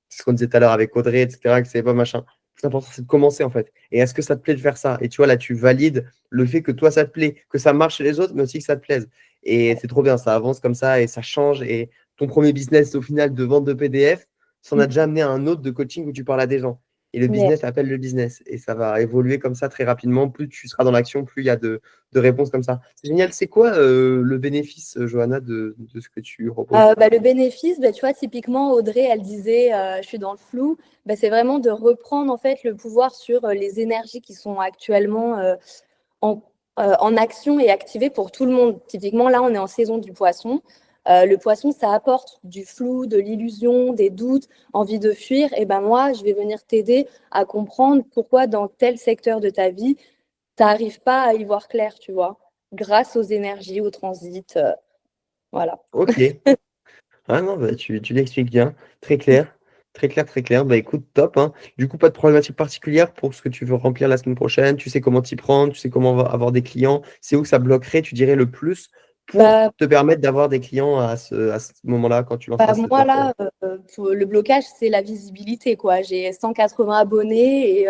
c'est ce qu'on disait tout à l'heure avec Audrey, etc., que c'est pas machin. Le plus important, c'est de commencer en fait. Et est-ce que ça te plaît de faire ça? Et tu vois, là, tu valides le fait que toi, ça te plaît, que ça marche chez les autres, mais aussi que ça te plaise. Et c'est trop bien, ça avance comme ça et ça change. Et ton premier business, au final, de vente de PDF, ça en a déjà amené à un autre de coaching où tu parles à des gens. Et le Mais business appelle le business. Et ça va évoluer comme ça très rapidement. Plus tu seras dans l'action, plus il y a de réponses comme ça. C'est génial. C'est quoi le bénéfice, Johanna, de ce que tu proposes? le bénéfice, tu vois, typiquement, Audrey, elle disait, je suis dans le flou. C'est vraiment de reprendre en fait le pouvoir sur les énergies qui sont actuellement en, en action et activées pour tout le monde. Typiquement, là, on est en saison du poisson. Le poisson, ça apporte du flou, de l'illusion, des doutes, envie de fuir. Et ben moi, je vais venir t'aider à comprendre pourquoi dans tel secteur de ta vie, tu n'arrives pas à y voir clair, tu vois, grâce aux énergies, au transit. Voilà. Ok. Ah non, bah, tu l'expliques bien, très clair. Très clair, très clair. Bah écoute, top, hein. Du coup, pas de problématique particulière pour ce que tu veux remplir la semaine prochaine. Tu sais comment t'y prendre, tu sais comment avoir des clients. C'est où que ça bloquerait, tu dirais, le plus pour Bah, te permettre d'avoir des clients à ce moment-là quand tu lanceras cette moi, offre? là, le blocage, c'est la visibilité, quoi. J'ai 180 abonnés et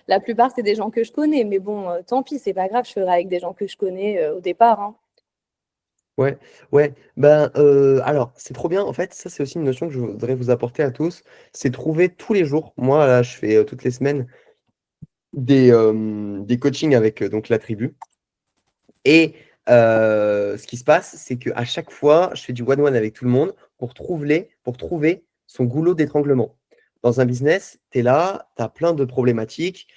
la plupart, c'est des gens que je connais. Mais bon, tant pis, c'est pas grave, je ferai avec des gens que je connais au départ, hein. Ouais, ouais. Ben, alors, c'est trop bien. En fait, ça, c'est aussi une notion que je voudrais vous apporter à tous. C'est trouver tous les jours. Moi, là, je fais toutes les semaines des coachings avec donc la tribu. Et ce qui se passe, c'est qu'à chaque fois, je fais du one-one avec tout le monde pour trouver son goulot d'étranglement. Dans un business, tu es là, tu as plein de problématiques,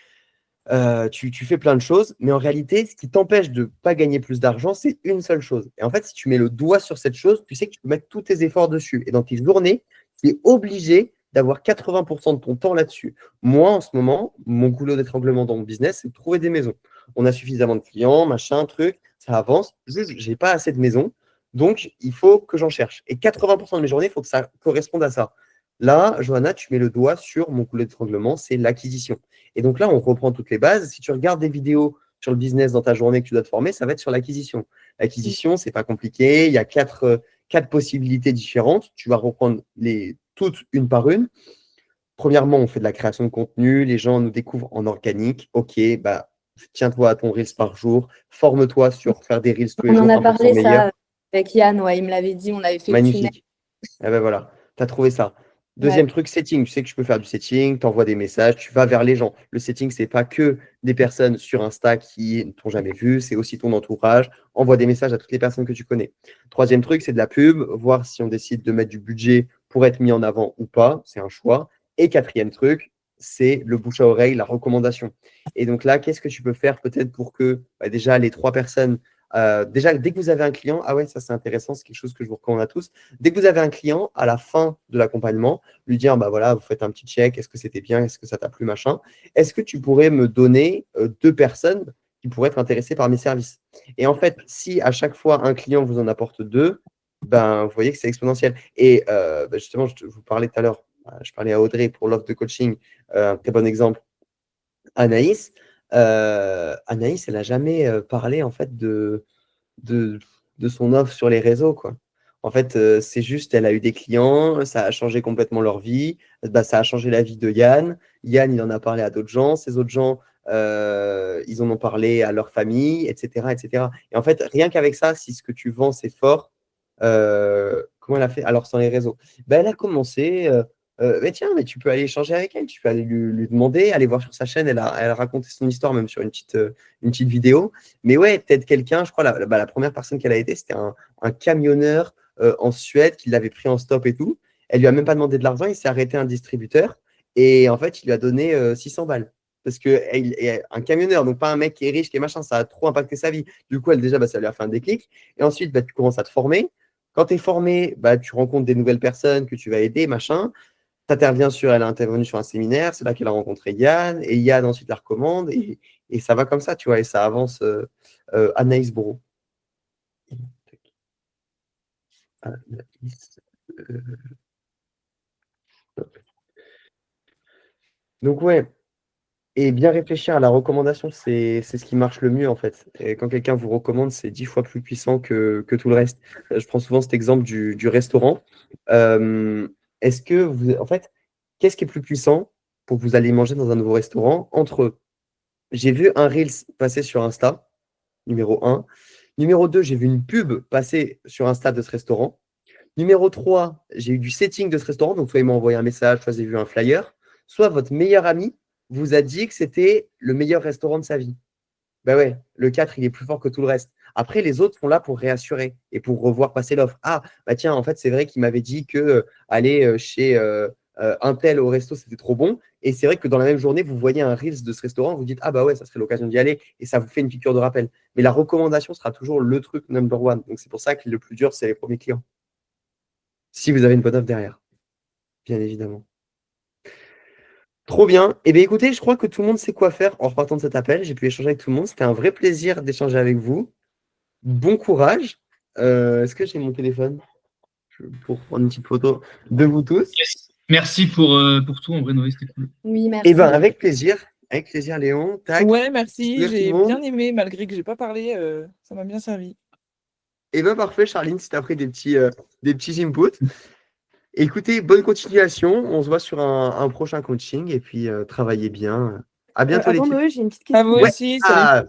tu fais plein de choses, mais en réalité, ce qui t'empêche de ne pas gagner plus d'argent, c'est une seule chose. Et en fait, si tu mets le doigt sur cette chose, tu sais que tu peux mettre tous tes efforts dessus. Et dans tes journées, tu es obligé d'avoir 80% de ton temps là-dessus. Moi, en ce moment, mon goulot d'étranglement dans mon business, c'est de trouver des maisons. On a suffisamment de clients, machin, truc, ça avance. Juste, j'ai pas assez de maisons. Donc, il faut que j'en cherche. Et 80% de mes journées, il faut que ça corresponde à ça. Là, Johanna, tu mets le doigt sur mon goulot d'étranglement, c'est l'acquisition. Et donc là, on reprend toutes les bases. Si tu regardes des vidéos sur le business dans ta journée que tu dois te former, ça va être sur l'acquisition. L'acquisition, c'est pas compliqué. Il y a quatre possibilités différentes. Tu vas reprendre toutes une par une. Premièrement, on fait de la création de contenu. Les gens nous découvrent en organique. OK, bah, tiens-toi à ton Reels par jour. Forme-toi sur faire des Reels tous les On en jours, a 1% parlé, meilleur. ça, avec Yann, ouais, il me l'avait dit, on avait fait le tunnel. Magnifique. Ah ben voilà, tu as trouvé ça. Ouais. Deuxième truc, setting. Tu sais que tu peux faire du setting, tu envoies des messages, tu vas vers les gens. Le setting, c'est pas que des personnes sur Insta qui ne t'ont jamais vu, c'est aussi ton entourage. Envoie des messages à toutes les personnes que tu connais. Troisième truc, c'est de la pub, voir si on décide de mettre du budget pour être mis en avant ou pas, c'est un choix. Et quatrième truc, c'est le bouche à oreille, la recommandation. Et donc là, qu'est-ce que tu peux faire peut-être pour que déjà les trois personnes, déjà dès que vous avez un client, ah ouais, ça c'est intéressant, c'est quelque chose que je vous recommande à tous. Dès que vous avez un client, à la fin de l'accompagnement, lui dire, bah voilà, vous faites un petit check, est-ce que c'était bien, est-ce que ça t'a plu, machin. Est-ce que tu pourrais me donner 2 personnes qui pourraient être intéressées par mes services? Et en fait, si à chaque fois un client vous en apporte 2, ben, vous voyez que c'est exponentiel. Et justement, je vous parlais tout à l'heure, je parlais à Audrey pour l'offre de coaching, un très bon exemple. Anaïs, Anaïs, elle n'a jamais parlé en fait de, de son offre sur les réseaux, quoi. En fait, c'est juste, elle a eu des clients, ça a changé complètement leur vie, bah, ça a changé la vie de Yann. Yann, il en a parlé à d'autres gens, ces autres gens, ils en ont parlé à leur famille, etc., etc. Et en fait, rien qu'avec ça, si ce que tu vends, c'est fort, comment elle a fait? Alors, sans les réseaux. Ben, elle a commencé, mais tiens, mais tu peux aller échanger avec elle, tu peux aller lui demander, aller voir sur sa chaîne, elle a raconté son histoire même sur une petite vidéo. Mais ouais, peut-être quelqu'un, je crois, la première personne qu'elle a été, c'était un camionneur en Suède qui l'avait pris en stop et tout. Elle lui a même pas demandé de l'argent, il s'est arrêté un distributeur et en fait, il lui a donné 600 balles. Parce que un camionneur, donc pas un mec qui est riche, qui est machin, ça a trop impacté sa vie. Du coup, elle déjà, bah, ça lui a fait un déclic. Et ensuite, bah, tu commences à te former. Quand tu es formé, bah, tu rencontres des nouvelles personnes que tu vas aider, machin. Elle a intervenu sur un séminaire, c'est là qu'elle a rencontré Yann, et Yann ensuite la recommande, et ça va comme ça, tu vois, et ça avance. Anaïs Bourreau. Anaïs, euh, Donc ouais, et bien réfléchir à la recommandation, c'est ce qui marche le mieux en fait. Et quand quelqu'un vous recommande, c'est 10 fois plus puissant que tout le reste. Je prends souvent cet exemple du restaurant. Est-ce que vous, en fait, qu'est-ce qui est plus puissant pour que vous allez manger dans un nouveau restaurant entre j'ai vu un Reels passer sur Insta, numéro 1. Numéro 2, j'ai vu une pub passer sur Insta de ce restaurant. Numéro 3, j'ai eu du setting de ce restaurant. Donc, soit il m'a envoyé un message, soit j'ai vu un flyer. Soit votre meilleur ami vous a dit que c'était le meilleur restaurant de sa vie. Ben ouais, le 4, il est plus fort que tout le reste. Après, les autres sont là pour réassurer et pour revoir passer l'offre. Ah, bah tiens, en fait, c'est vrai qu'il m'avait dit que aller chez un tel au resto, c'était trop bon. Et c'est vrai que dans la même journée, vous voyez un Reels de ce restaurant, vous dites, ah bah ouais, ça serait l'occasion d'y aller. Et ça vous fait une piqûre de rappel. Mais la recommandation sera toujours le truc number one. Donc, c'est pour ça que le plus dur, c'est les premiers clients. Si vous avez une bonne offre derrière, bien évidemment. Trop bien. Eh bien, écoutez, je crois que tout le monde sait quoi faire en repartant de cet appel. J'ai pu échanger avec tout le monde. C'était un vrai plaisir d'échanger avec vous. Bon courage. Est-ce que j'ai mon téléphone pour prendre une petite photo de vous tous? Yes. Merci pour tout, en vrai, Noé, c'était cool. Oui, merci. Eh ben, avec plaisir, Léon. Tac. Ouais, merci. Merci, J'ai Simon. bien aimé, malgré que j'ai pas parlé. Ça m'a bien servi. Eh ben, parfait, Charline, si tu as pris des petits inputs. Écoutez, bonne continuation. On se voit sur un prochain coaching et puis travaillez bien. À bientôt, les Attends, filles. Noé, j'ai une petite À question. vous Ouais. aussi. Salut. Ah,